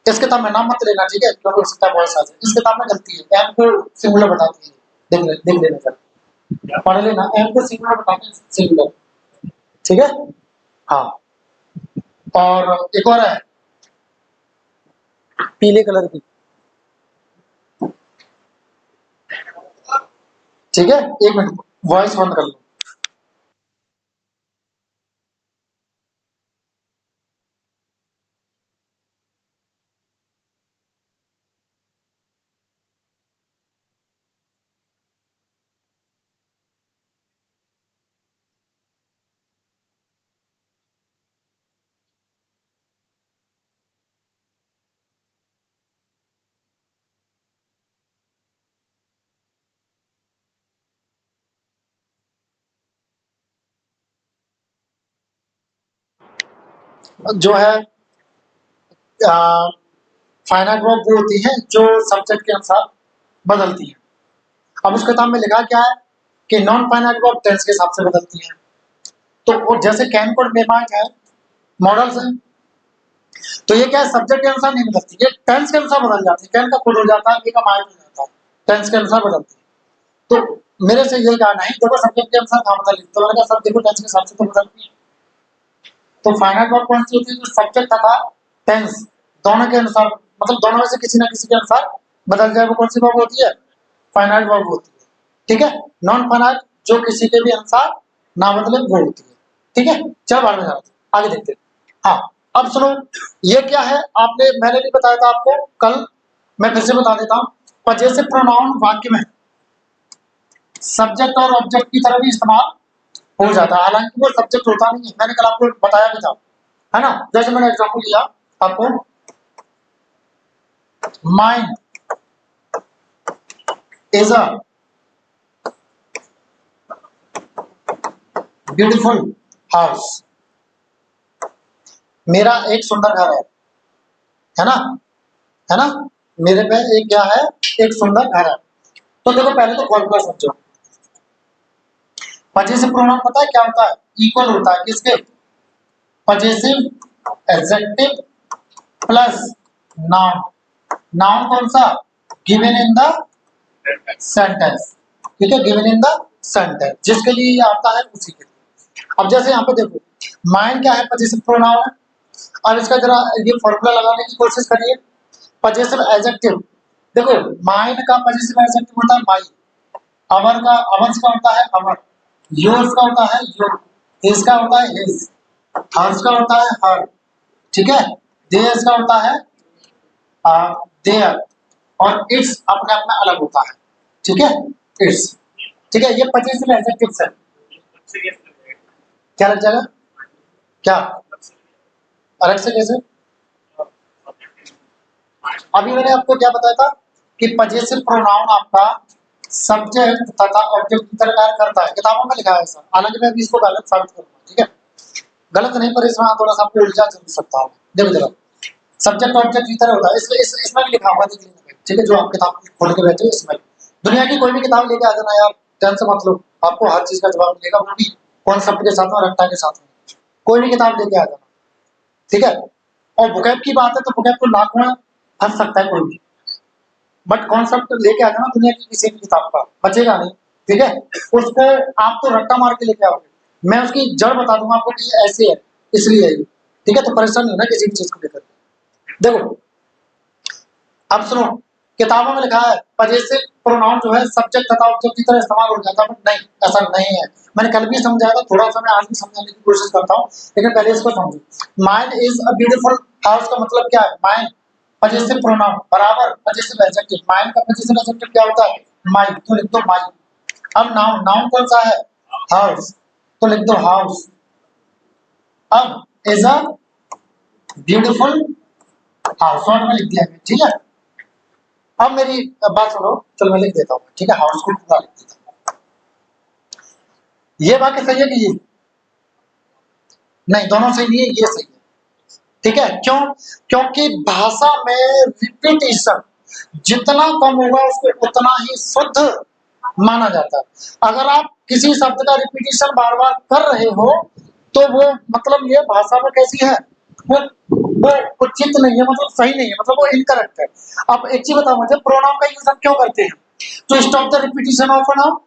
इस किताब में नाम मत लेना, ठीक है, क्योंकि हो सकता है बहुत सारी इस किताब में गलती है, एम को सिंगुलर बताती है, देख लेना सर, पढ़ लेना, एम को सिंगुलर बताते हैं, सिंगुलर, ठीक है। हाँ, और एक और है पीले कलर की, ठीक है, एक मिनट वॉइस बंद कर लो। जो है फाइनाइट वर्ब वो होती है जो सब्जेक्ट के अनुसार बदलती है। अब उस किताब में लिखा क्या है कि नॉन फाइनाइट वर्ब टेंस के हिसाब से बदलती है, तो वो जैसे कैन कोड मेमाइट है, मॉडल्स हैं, तो ये क्या है सब्जेक्ट के अनुसार नहीं बदलती, ये टेंस के अनुसार बदल जाती है, कैन का कोड हो जाता है, ये का माइट हो जाता है, टेंस के अनुसार बदलती है। तो मेरे से ये कहा नहीं देखो सब्जेक्ट के अनुसार कहाँ बदल, तो मैंने कहा सब देखो टेंस के हिसाब से तो बदलती है। तो फाइनाइट वर्ब कौन सी होती है, जो सब्जेक्ट तथा टेंस दोनों के अनुसार, मतलब दोनों में से किसी ना किसी के अनुसार बदल जाए, वो कौन सी वर्ब होती है, फाइनाइट वर्ब होती है, ठीक है। नॉन फाइनाइट जो किसी के भी अनुसार ना बदले वो होती है, ठीक है। चलो बाद में जाते हैं, आगे देखते हैं। हाँ, अब सुनो, ये क्या है, आपने मैंने भी बताया था आपको कल, मैं फिर से बता देता हूँ, पजेसिव प्रोनाउन वाक्य में सब्जेक्ट और ऑब्जेक्ट की तरह भी इस्तेमाल हो जाता है, हालांकि वो सब्जेक्ट होता नहीं है, मैंने कल आपको बताया भी था, है ना। जैसे मैंने एग्जाम्पल दिया आपको, mind is a beautiful house, मेरा एक सुंदर घर है ना, है ना, मेरे पे एक क्या है, एक सुंदर घर है। तो देखो पहले तो फॉर्मूला समझो, पजेसिव प्रोनाउन पता है क्या होता है, इक्वल होता है किसके, possessive adjective plus noun, noun कौन सा, गिवन इन द सेंटेंस, ठीक है, गिवन इन द सेंटेंस, जिसके लिए ये आता है उसी के लिए। अब जैसे यहाँ पे देखो, माइंड क्या है, पजेसिव प्रोनाउन है, अब इसका जरा ये फॉर्मूला लगाने की कोशिश करिए। पजेसिव एडजेक्टिव, देखो माइन का पजेसिव एडजेक्टिव होता है माई, अवर का अवर्स का होता है अवर, योर्स का होता है योर, हिज का होता है हिज, हर्स का होता है हर, ठीक है, देयर्स का होता है देयर, और इट्स अपने आप में अलग होता है, ठीक है, इट्स, ठीक है, ये पजेसिव एडजेक्टिव्स है। क्या लग जाएगा, क्या अलग से कैसे? अभी मैंने आपको क्या बताया था कि पजेसिव प्रोनाउन आपका सब्जेक्ट तथा ऑब्जेक्ट की तरह कार्य करता है, किताबों में लिखा है ऐसा, हालांकि मैं अभी इसको गलत साबित करूंगा, ठीक है, गलत नहीं पर इसमें थोड़ा सा आपको उलझा जरूर सकता हूँ। देखो जरा, सब्जेक्ट ऑब्जेक्ट की तरह होता है, इसमें भी लिखा हुआ है, देख लीजिए, ठीक है, जो आप किताब खोल के बैठे हो इसमें, दुनिया की कोई भी किताब लेके आ जाना यार, टेंशन मत लो, आपको हर चीज का जवाब मिलेगा, वो भी कॉन्सेप्ट के साथ और रट्टा के साथ में, कोई भी किताब लेके आ जाना, ठीक है। और वोकैब की बात है तो वोकैब को लाख में हंस सकता है कोई भी, बट कॉन्सेप्ट लेके आ जाना दुनिया की किसी भी किताब का, बचेगा नहीं, ठीक है, उसको आप तो रट्टा मार के लेके आओगे, मैं उसकी जड़ बता दूंगा आपको कि ये ऐसे है इसलिए है, ठीक है, तो परेशान नहीं होना किसी भी चीज को लेकर। देखो अब सुनो, किताबों में लिखा है पजेसिव प्रोनाउन जो है सब्जेक्ट तथा ऑब्जेक्ट की तरह इस्तेमाल हो जाता है, बट नहीं, ऐसा नहीं है, मैंने कल भी समझाया था, थोड़ा सा मैं आज भी समझाने की कोशिश करता हूँ, लेकिन पहले इसको समझो। Mine is a beautiful house का मतलब क्या है, माइन पजेसिव प्रोनाउन बराबर पजेसिव एडजेक्टिव, माइन का पजेसिव एडजेक्टिव क्या होता है, माई, तो लिख दो माई। अब नाउन, नाउन कौन सा है, हाउस, तो लिख दो हाउस। अब is a beautiful house, short में लिख दिया है, ठीक है। अब मेरी बात सुनो, चलो मैं लिख देता हूँ, ठीक है, हाउस को पूरा लिख देता हूँ। ये वाक्य सही है कि ये नहीं, दोनों सही नहीं है, ये सही है, ठीक है, क्यों, क्योंकि भाषा में रिपीटिशन जितना कम होगा उसको उतना ही शुद्ध माना जाता है। अगर आप किसी शब्द का रिपीटिशन बार बार कर रहे हो तो वो मतलब ये भाषा में कैसी है, वो वो उचित नहीं है, मतलब सही नहीं है, मतलब वो इनकरेक्ट है। अब एक चीज बताओ मुझे, प्रोनाउन का यूज हम क्यों करते हैं, to stop the repetition of a noun,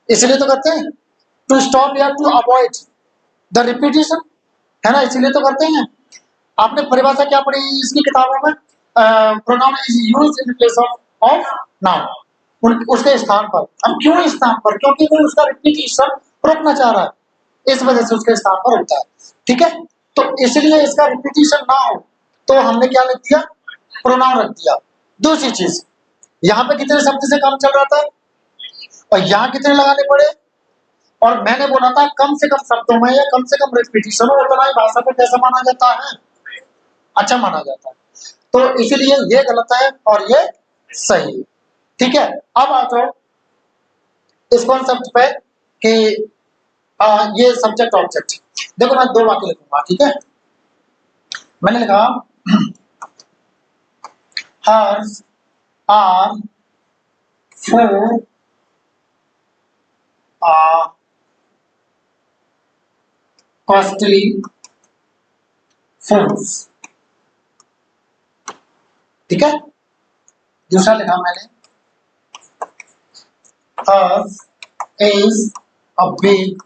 इसलिए तो करते हैं, टू स्टॉप या टू अवॉइड द रिपीटिशन, है ना, इसीलिए तो करते हैं। आपने परिभाषा क्या पढ़ी इसकी किताबों में, pronoun is used in place of noun, उसके स्थान पर। अब क्यों स्थान पर, क्योंकि वो उसका रिपीटिशन रोकना चाह रहा है, इस वजह से उसके स्थान पर होता है, ठीक है, तो इसलिए इसका रिपीटिशन ना हो तो हमने क्या लिख दिया, प्रोनाउन रख दिया। दूसरी चीज, यहाँ पे कितने शब्द से काम चल रहा था और यहाँ कितने लगाने पड़े, और मैंने बोला था कम से कम शब्दों में या कम से कम रिपीटिशन हो उतना ही भाषा को कैसा माना जाता है, अच्छा माना जाता है, तो इसीलिए ये गलत है और ये सही है, ठीक है। अब आ जाओ इस कॉन्सेप्ट पे कि ये सब्जेक्ट ऑब्जेक्ट, देखो मैं दो वाक्य लिखूंगा, ठीक है, मैंने लिखा hers are four costly phones, ठीक है। दूसरा लिखा मैंने hers is a big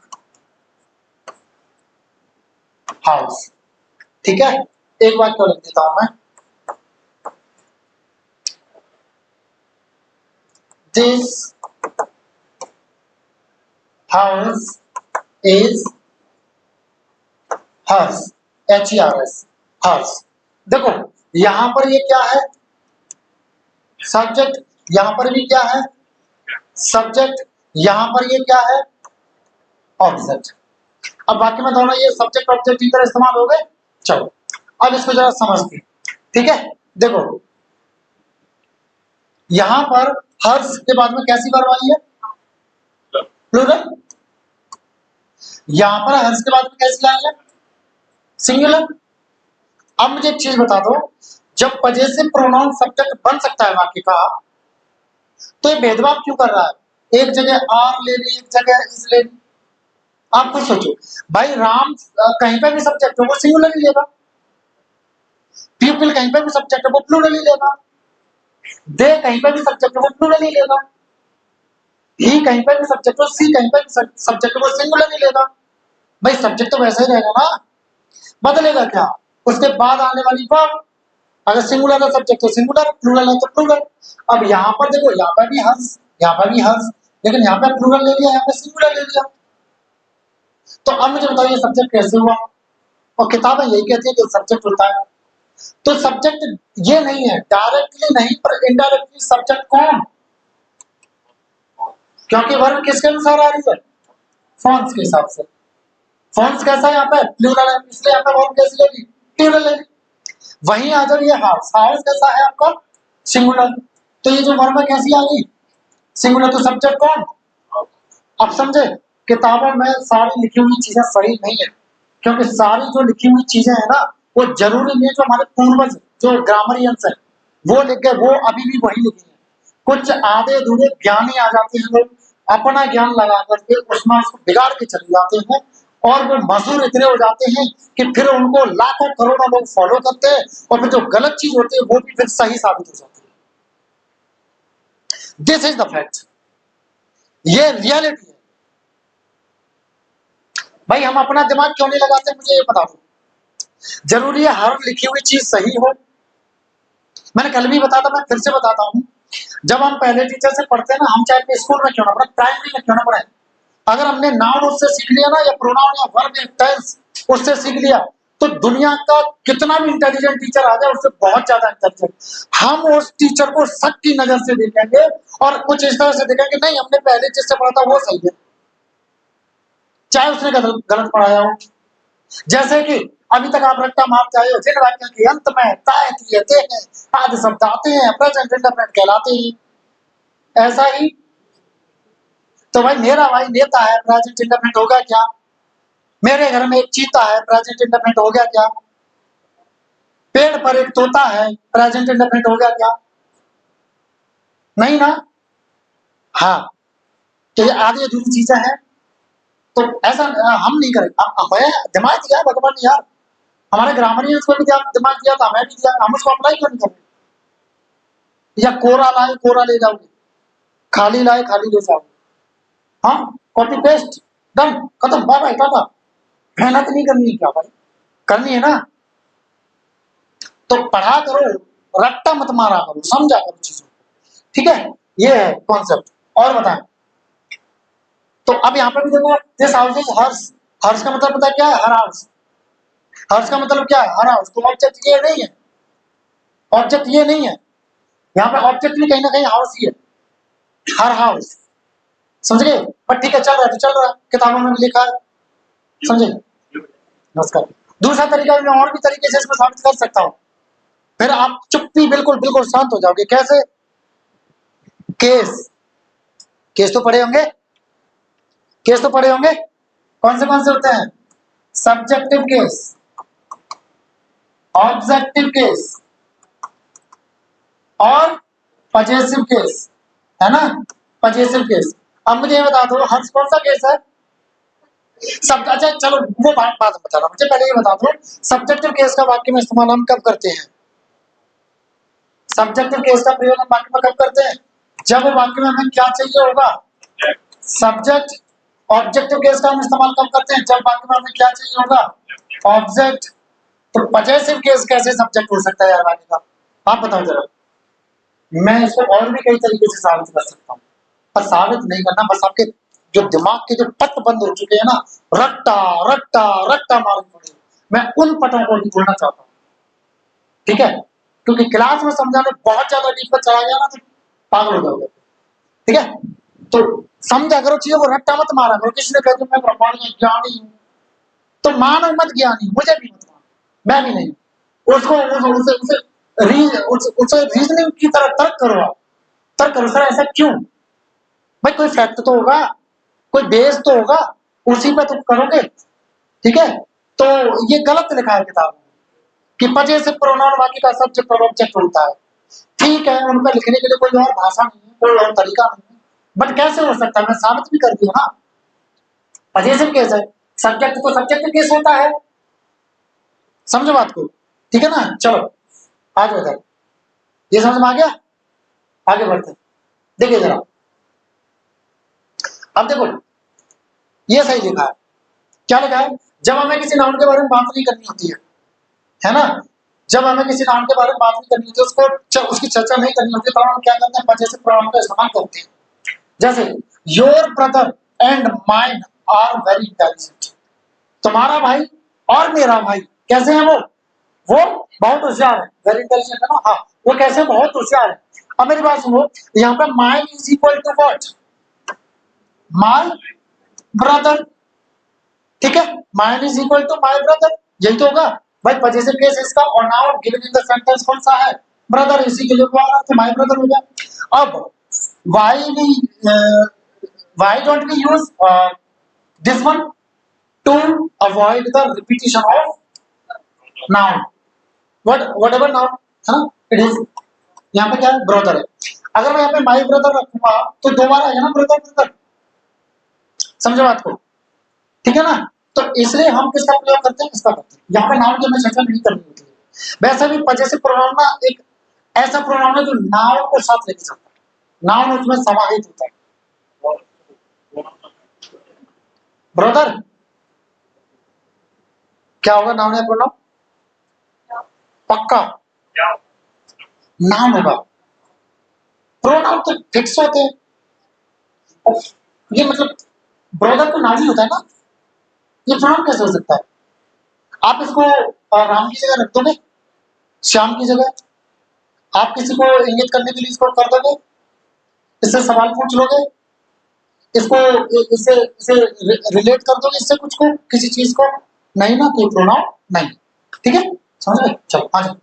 house, ठीक है, एक बार क्यों लिख देता हूं मैं, this house is hers, HERS, hers। देखो यहां पर ये क्या है, सब्जेक्ट, यहां पर भी क्या है, सब्जेक्ट, यहां पर ये क्या है, ऑब्जेक्ट। अब बाकी में दोनों ये सब्जेक्ट ऑब्जेक्ट की तरह इस्तेमाल हो गए। चलो अब इसको जरा समझते हैं, ठीक है। देखो यहां पर हर्ष के बाद में कैसी वर्ब आई है, प्लूरल, यहां पर हर्ष के बाद में कैसी आई है, सिंगुलर। अब मुझे एक चीज बता दो, जब पजेसिव प्रोनाउन सब्जेक्ट बन सकता है वाक्य का, तो ये भेदभाव क्यों कर रहा है, एक जगह आर ले ली, एक जगह इज ले ली। आप खुद सोचो भाई, राम कहीं पे भी सब्जेक्ट हो वो सिंगुलर ही लेगा, पीपल कहीं पे भी सब्जेक्ट है वो प्लूरल ही लेगा, दे कहीं पे भी सब्जेक्ट है वो प्लूरल ही लेगा, ही कहीं पे भी सब्जेक्ट हो, सी कहीं पे भी सब्जेक्ट वो सिंगुलर ही लेगा। भाई सब्जेक्ट तो वैसा ही रहेगा ना, बदलेगा क्या? उसके बाद आने वाली वर्ब, अगर सिंगुलर है सब्जेक्ट तो सिंगुलर, प्लूरल है तो प्लूरल। अब यहाँ पर देखो, यहाँ पर भी हंस, यहाँ पर भी हंस, लेकिन यहाँ पे प्लूरल ले लिया, यहाँ पे सिंगुलर ले लिया। तो अब मुझे बताइए सब्जेक्ट कैसे हुआ? और किताबें यही कहती है कि सब्जेक्ट होता है। तो सब्जेक्ट ये नहीं है, डायरेक्टली नहीं पर इनडायरेक्टली सब्जेक्ट कौन? क्योंकि वर्ब किसके अनुसार आ रही है? फॉन्ट्स के हिसाब से। फॉन्ट्स कैसा है यहाँ पे? प्लूरल है, इसलिए यहाँ पे वर्ब कैसी लेगी? प्लूरल लेगी। वहीं आ जाओ ये हाउस, हाउस कैसा है आपका? सिंगुलर। तो ये जो वर्ब है कैसी आ गई? सिंगुलर। तो सब्जेक्ट कौन? अब समझे, किताबों में सारी लिखी हुई चीजें सही नहीं है, क्योंकि सारी जो लिखी हुई चीजें है ना, वो जरूरी नहीं है जो हमारे पूर्वज जो ग्रामरियंस है वो लिख गए वो अभी भी वही लिखी है। कुछ आधे अधूरे ज्ञानी आ जाते हैं, लोग अपना ज्ञान लगा करके उसमें उसको बिगाड़ के चले जाते हैं, और वो मशहूर इतने हो जाते हैं कि फिर उनको लाखों करोड़ों लोग फॉलो करते हैं, और फिर जो गलत चीज होती है वो भी फिर सही साबित हो जाती है। दिस इज द फैक्ट, ये रियलिटी है। भाई हम अपना दिमाग क्यों नहीं लगाते, मुझे ये बता दो। जरूरी है हर लिखी हुई चीज सही हो? मैंने कल भी बताया था, मैं फिर से बताता हूँ। जब हम पहले टीचर से पढ़ते हैं ना, हम चाहे स्कूल में क्यों ना पढ़े, प्राइमरी में क्यों ना पढ़े, अगर हमने नाउन उससे सीख लिया ना, या प्रोनाउन या वर्ब या टेंस उससे सीख लिया, तो दुनिया का कितना भी इंटेलिजेंट टीचर आ जाए उससे बहुत ज्यादा इंटेलिजेंट, हम उस टीचर को शक की नजर से देखेंगे, और कुछ इस तरह से देखेंगे नहीं हमने पहले जिससे पढ़ा था वो सही है, चाहे उसने गलत पढ़ाया हो। जैसे कि अभी तक आप रट्टा मारते आए हो, जिन वाक्यों के अंत में ताय तीयते हैं आदि शब्द आते हैं, प्रेजेंट इंडेफिनिट कहलाते हैं। ऐसा ही तो भाई मेरा भाई नेता है, प्रेजेंट इंडेफिनिट होगा क्या? मेरे घर में एक चीता है, प्रेजेंट इंडेफिनिट हो गया क्या? पेड़ पर एक तोता है, प्रेजेंट इंडेफिनिट हो गया क्या? नहीं ना। हाँ, तो ये आधी अधूरी चीजें हैं, तो ऐसा हम नहीं करेंगे। हमें दिमाग दिया है भगवान ने यार, हमारे ग्रामरियंस को भी दिमाग दिया था, हमें भी दिया, हम उसको अप्लाई क्यों नहीं करें? या कोरा लाए कोरा ले जाओगे, खाली लाए खाली ले जाओगे। हाँ, कॉपी पेस्ट, डन, खत्म, बाय बाय टाटा। मेहनत नहीं करनी है क्या भाई? करनी है ना। तो पढ़ा करो, रट्टा मत मारा करो, समझा करो चीजों को, ठीक है? ये है कॉन्सेप्ट। और बताएं, तो अब यहाँ पे भी देखो, दिस हाउस इज हर्ष। हर्ष का मतलब पता है क्या है? हर हाउस। हर्ष का मतलब क्या है? हर हाउस। तो ऑब्जेक्ट ये नहीं है, ऑब्जेक्ट ये नहीं है, यहाँ पे ऑब्जेक्ट भी कहीं ना कहीं हाउस ही है, हर हाउस। समझ गए? पर ठीक है, चल रहा है तो चल रहा है, किताबों में भी लिखा है, समझे? नमस्कार। दूसरा तरीका मैं और भी तरीके से इसको साबित कर सकता हूँ, फिर आप चुप्पी बिल्कुल बिल्कुल शांत हो जाओगे। कैसे? केस, केस तो पढ़े होंगे, केस तो पढ़े होंगे। कौन से होते हैं? सब्जेक्टिव केस, ऑब्जेक्टिव केस और पजेसिव केस, है ना? Possessive case. अब मुझे ये बता दो, हर्ष कौन सा केस है? सब, अच्छा चलो वो बात बता रहा, मुझे पहले ये बता दो, सब्जेक्टिव केस का वाक्य में इस्तेमाल हम कब करते हैं? सब्जेक्टिव केस का प्रयोग हम वाक्य में कब करते हैं? जब वाक्य में हमें क्या चाहिए होगा? सब्जेक्ट। ऑब्जेक्टिव केस का हम इस्तेमाल कब करते हैं? जब वाक्य में हमें क्या चाहिए होगा? ऑब्जेक्ट। तो पजेसिव केस कैसे सब्जेक्ट हो सकता है यार वाक्य का? आप बताओ जरा। मैं इसको और भी कई तरीके से साबित कर सकता हूँ, पर साबित नहीं करना, बस आपके जो दिमाग के जो पट बंद हो चुके हैं ना, रट्टा रट्टा रट्टा मालूम पड़े, मैं उन पटों को नहीं खोलना चाहता हूँ, ठीक है? क्योंकि क्लास में समझाने बहुत ज्यादा डीप पर चला गया ना तो पागल हो जाओगे, ठीक है? तो समझा करो चीजों को, रट्टा मत मारा करो। किसी ने कहा कि मैं ब्रह्मांड में ज्ञानी हूँ, तो मानो मत ज्ञानी, मुझे भी मत मानो, मैं भी नहीं। उसको उसे उसे उसे रीजनिंग की तरह तर्क करो, आप तर्क करो, सर ऐसा क्यों? भाई कोई फैक्ट तो होगा, कोई बेस तो होगा, उसी पे तुम करोगे, ठीक है? तो ये गलत लिखा है किताब में कि पजे से प्रोनाउन वाक्य का सब्जेक्ट और ऑब्जेक्ट होता है। ठीक है, उनका लिखने के लिए कोई और भाषा नहीं है, कोई और तरीका नहीं है, बट कैसे हो सकता है? मैं साबित भी कर दिया ना। पजेसिव केस है, सब्जेक्ट तो सब्जेक्ट केस होता है, समझो बात को, ठीक है ना? चलो आगे बढ़ते, ये समझ में आ गया? आगे बढ़ते, देखिए जरा। अब देखो, ये सही लिखा है, क्या लिखा है? जब हमें किसी नाउन के बारे में बात नहीं करनी होती है ना, जब हमें किसी नाउन के बारे में बात नहीं करनी होती, उसकी चर्चा नहीं करनी होती, तो हम क्या करते हैं, पजे से प्रोनाउन का इस्तेमाल करते हैं। जैसे your brother and mine are very intelligent, तुम्हारा भाई और मेरा भाई कैसे हैं, वो बहुत होशियार है, वेरी इंटेलिजेंट है ना, हाँ वो कैसे बहुत होशियार है। अब मेरी बात सुनो, यहाँ पे mine is equal to what, my brother, ठीक है, mine is equal to my brother, यही तो होगा भाई, पजेसिव केस इसका, और now given in the sentence कौन सा है, ब्रदर, इसी के लिए वो आ रहा था, माय ब्रदर हो गया। अब why don't we use this one to avoid the repetition of noun, whatever noun है ना, इट इज, यहाँ पे क्या है, ब्रदर है। अगर मैं यहाँ पे माय ब्रदर रखूंगा तो दोबारा है ना ब्रदर ब्रदर, समझो बात को, ठीक है ना, तो इसलिए हम किसका प्रयोग करते हैं, इसका करते हैं, यहाँ पे नाउन की हमें चर्चा नहीं करनी होती है। वैसे भी पजेसिव प्रोनाउन ना एक ऐसा प्रोनाउन है जो नाउन को साथ लेके चलता है, नाउन उसमें समाहित होता है। ब्रदर क्या होगा, नाउन या प्रोनाउन, पक्का नाउन होगा, प्रोनाउन तो फिक्स होते हैं। ये मतलब ब्रदर तो नाउन ही होता है ना, ये प्रोनाउन कैसे हो सकता है? आप इसको राम की जगह रख दोगे, श्याम की जगह, आप किसी को इंगित करने के लिए इसको कर दोगे, इससे सवाल पूछ लोगे, इसको इससे इसे रिलेट कर दोगे इससे कुछ को, किसी चीज को, नहीं ना, तो प्रोनाउन नहीं, ठीक है, समझ गए, चलो आ जाओ।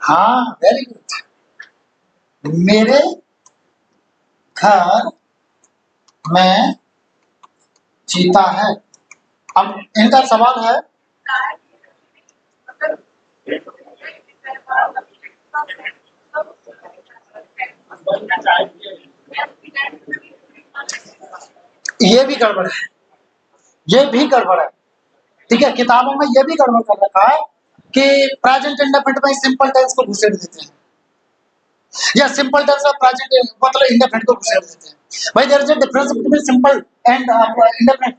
हाँ वेरी गुड, मेरे घर में चीता है। अब इनका सवाल है, ये भी गड़बड़ है, ये भी गड़बड़ है, ठीक है, किताबों में ये भी गड़बड़ कर रखा है कि प्रेजेंट इंडेफिनिट में सिंपल टेंस को घुसेड़ देते हैं, या सिंपल टेंस में प्रेजेंट मतलब इंडेफिनिट को घुसेड़ देते हैं। भाई there is a difference between simple and indefinite,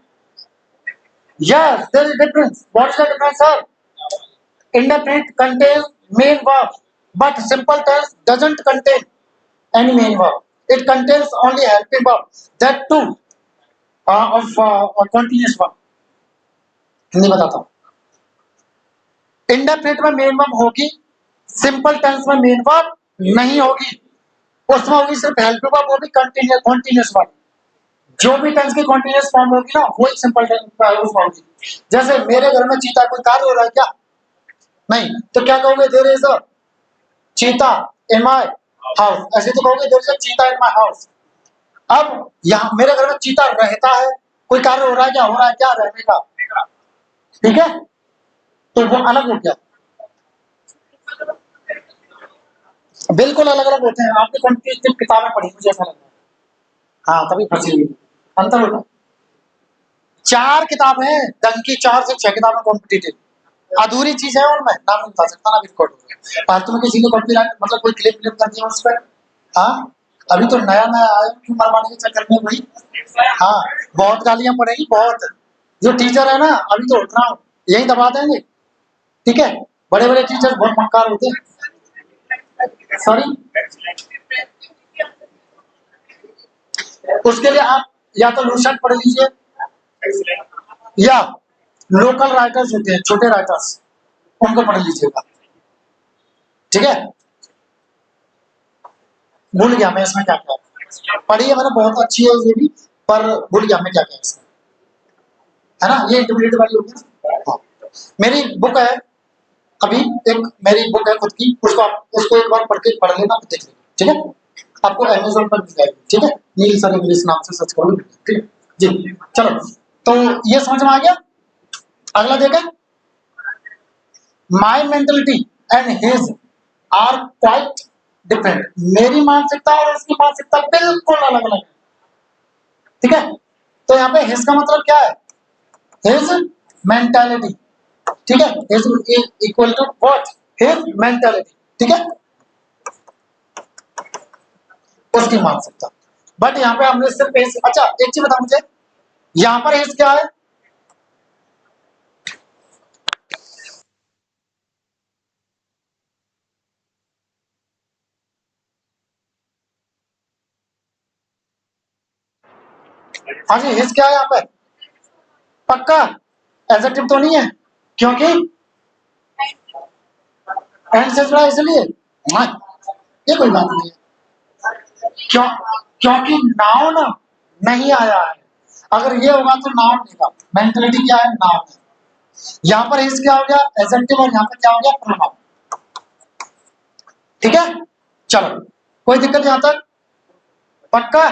yes there is difference, what is the difference sir? Indefinite contains main verb, but simple tense doesn't contain any main verb. It contains only helping verb. That too of continuous verb. Hindi बताता हूँ, indefinite में main verb होगी, simple tense में main verb नहीं होगी, उसमें होगी सिर्फ हेल्पिंग वर्ब, वो भी कंटिन्यूस वर्ब। जो भी टेंस की कंटिन्यूस फॉर्म होगी ना, वो एक सिंपल टेंस उसमें होगी। जैसे मेरे घर में चीता, कोई कार्य हो रहा है क्या? नहीं, तो क्या कहोगे, देयर इज अ चीता इन माय हाउस, ऐसे तो कहोगे देयर इज अ चीता इन माय हाउस। अब यहाँ मेरे घर में चीता रहता है, कोई कार्य हो रहा है क्या, हो रहा है क्या, रहने का, ठीक है, तो वो अलग हो गया, बिल्कुल अलग अलग होते हैं। आपने कॉम्पिटिटिव किताबें पढ़ी, मुझे ऐसा लगता है, हाँ तभी फंसी हुई, अंतर होता है। 4 किताबें हैं, ढंग की 4 से 6 किताबें कॉम्पिटिटिव, अधूरी चीज है, और मैं नाम नहीं बता सकता ना, रिकॉर्ड हो गया फालतू में, किसी ने कॉपीराइट मतलब कोई क्लेम क्लेम कर दिया उस पर, हाँ अभी तो नया नया आया, क्यों मरवाने के चक्कर में वही, हाँ बहुत गालियां पड़ेगी, बहुत, जो टीचर है ना अभी तो उठ रहा हूँ, यही दबा देंगे, ठीक है, बड़े बड़े टीचर बहुत मक्कार होते हैं, सॉरी, उसके लिए आप या तो लूसेंट पढ़ लीजिए, या लोकल राइटर्स होते हैं, छोटे राइटर्स, उनको पढ़ लीजिएगा, ठीक है। भूल गया मैं इसमें क्या क्या पढ़ी है मैंने, बहुत अच्छी है ये भी, पर भूल गया मैं क्या क्या इसमें, है ना, ये इंटरमीडिएट वाली होगी ना। हाँ। मेरी बुक है, अभी एक मेरी बुक है खुद की, उसको एक बार पढ़ लेना, देख लेना, ठीक है, आपको अमेज़न पर मिल जाएगी, ठीक है, नील सर इंग्लिश नाम से सर्च करोगे, ठीक है जी। चलो, तो ये समझ में आ गया, अगला देखें, my mentality and his are quite different, मेरी मानसिकता और उसकी मानसिकता बिल्कुल अलग अलग है, ठीक है, तो यहाँ पे हिज का मतलब क्या है, हिज मेंटालिटी, ठीक है, his equal to what, his mentality, ठीक है, उसकी मानसिकता। बट यहाँ पे हमने सिर्फ अच्छा एक चीज बताओ मुझे, यहाँ पर हिज क्या है? हाँ जी, हिज क्या है यहाँ पे? पक्का एडजेक्टिव तो नहीं है? क्योंकि एंड से जुड़ा है इसलिए हाँ, ये कोई बात नहीं है। क्यों? क्योंकि नाउन नहीं आया है। अगर ये होगा तो नाउन देगा। मेंटलिटी क्या है? नाउन है। यहाँ पर हिज क्या हो गया? एडजेक्टिव, और यहाँ पर क्या हो गया? प्रोनाउन। ठीक है, चलो कोई दिक्कत यहाँ तक? पक्का?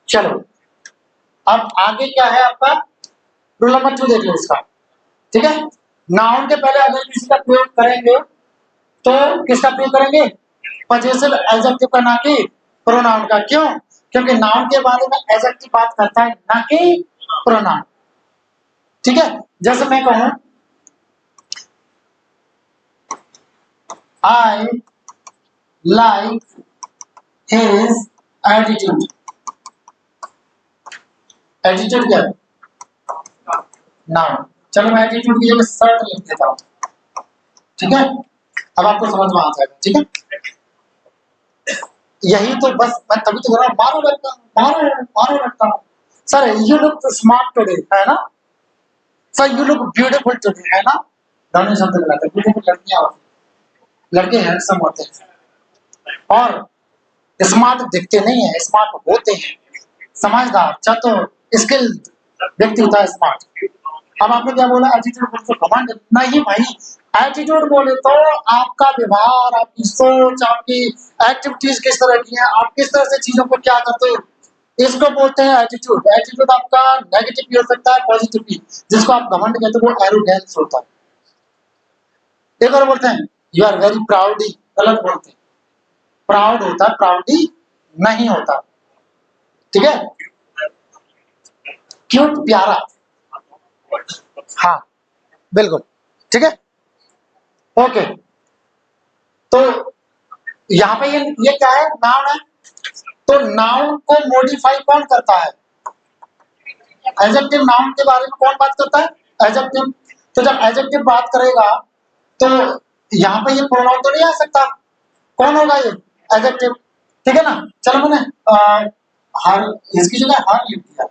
चलो अब आगे क्या है आपका? रूल नंबर 2 देख लो इसका। ठीक है, नाउन के पहले अगर किसी का प्रयोग करेंगे तो किसका प्रयोग करेंगे? पजेसिव एडजेक्टिव का, ना कि प्रोनाउन का। क्यों? क्योंकि नाउन के बारे में एडजेक्टिव बात करता है, ना कि प्रोनाउन। ठीक है, जैसे मैं कहूं I like his attitude. Attitude क्या है? नाउन। चलो मैं एटीट्यूड की जगह शर्ट लिख देता हूं। ठीक है, अब आपको समझ में आ जाएगा। ठीक है, यही तो बस मैं तभी तो बोल रहा हूं, मारो लगता हूं, मारो लगता हूं। Sir you look smart today, है ना? Sir you look beautiful today, है ना? दोनों शब्द मिलाते हैं। ब्यूटीफुल लड़कियां होती हैं, लड़के हैंडसम होते हैं, और स्मार्ट दिखते नहीं है, स्मार्ट होते हैं। समझदार, चतुर, स्किल्ड व्यक्ति होता है स्मार्ट। अब आपने क्या बोला? एटीट्यूड बोले तो घमंड नहीं भाई। एटीट्यूड बोले तो आपका व्यवहार, आपकी सोच, आपकी एक्टिविटीज किस तरह की है, आप किस तरह से चीजों को क्या करते हो, इसको बोलते हैं एटीट्यूड। एटीट्यूड आपका नेगेटिव भी हो सकता है, पॉजिटिव भी। जिसको आप घमंड कहते हो वो एरोगेंस होता है। एक और बोलते हैं यू आर वेरी प्राउडी, गलत बोलते हैं। प्राउड होता है, प्राउडी नहीं होता। ठीक है, क्यूट, प्यारा। हाँ बिल्कुल, ठीक है, ओके। तो यहाँ पे ये क्या है? नाउन है। तो नाउन को मॉडिफाई कौन करता है? एडजेक्टिव। नाउन के बारे में कौन बात करता है? एडजेक्टिव। तो जब एडजेक्टिव बात करेगा तो यहाँ पे ये प्रोनाउन तो नहीं आ सकता। कौन होगा ये? एडजेक्टिव। ठीक है ना? चलो मैंने हर, इसकी जगह हर लिख दिया।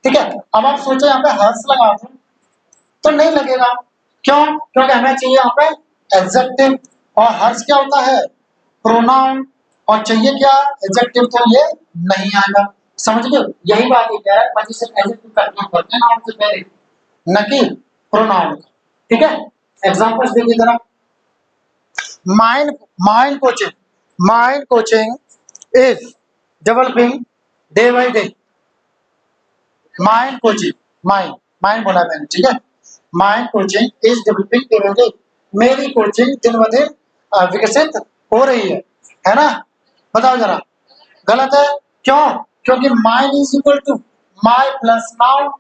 ठीक है, अब आप सोचो यहाँ पे हर्ष लगा दो तो नहीं लगेगा। क्यों? क्योंकि हमें चाहिए यहाँ पे एडजेक्टिव, और हर्ष क्या होता है? प्रोनाउन। और चाहिए क्या? एडजेक्टिव, तो ये नहीं आएगा। समझ गए? यही बात है क्या है, पोजीशन एडजेक्टिव का प्रयोग करते हैं नाउन से पहले, न कि प्रोनाउन का। ठीक है, एग्जांपल्स देखिए जरा। Mind mind coaching, mind coaching is developing day by day. Mind coaching, mind mind बोला मैंने, ठीक है। Mind coaching is developing day by day. मेरी कोचिंग दिन ब दिन विकसित हो रही है ना? बताओ जरा, गलत है। क्यों? क्योंकि mine is equal to my plus noun,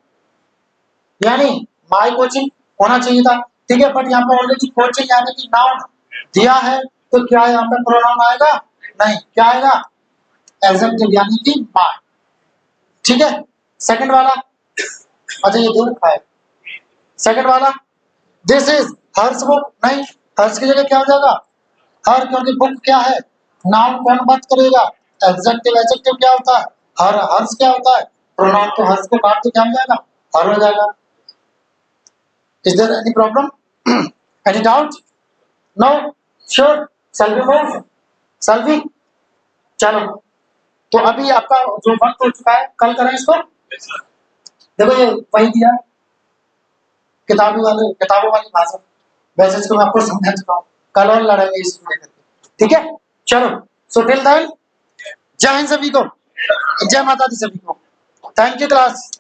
यानी माई कोचिंग होना चाहिए था। ठीक है, बट यहाँ पे ऑलरेडी कोचिंग यानी कि नाउन दिया है, तो क्या यहाँ पे प्रोनाउन आएगा? नहीं। क्या आएगा? एडजेक्टिव यानी कि माई। ठीक है, सेकंड वाला, अच्छा ये दे रखा है। सेकंड वाला, दिस इज हर्ष बुक। नहीं, हर्ष की जगह क्या हो जाएगा? हर, क्योंकि बुक क्या है? नाउन। कौन बात करेगा? एडजेक्टिव। एडजेक्टिव क्या होता है? हर। हर्ष क्या होता है? प्रोनाउन। तो हर्ष को काट के क्या हो जाएगा? हर हो जाएगा। Is there any problem? Any doubt? No? Sure? Shall we move? Shall we? चलो, तो अभी आपका जो वक्त हो चुका है, कल करें इसको। देखो ये वही दिया, किताबों वाली भाषा। वैसे इसको मैं आपको समझा चुका हूँ, कल और लड़ेंगे इसको लेकर के। ठीक है, चलो। सो टिल देन, जय हिंद सभी को, जय माता दी सभी को। Thank you class.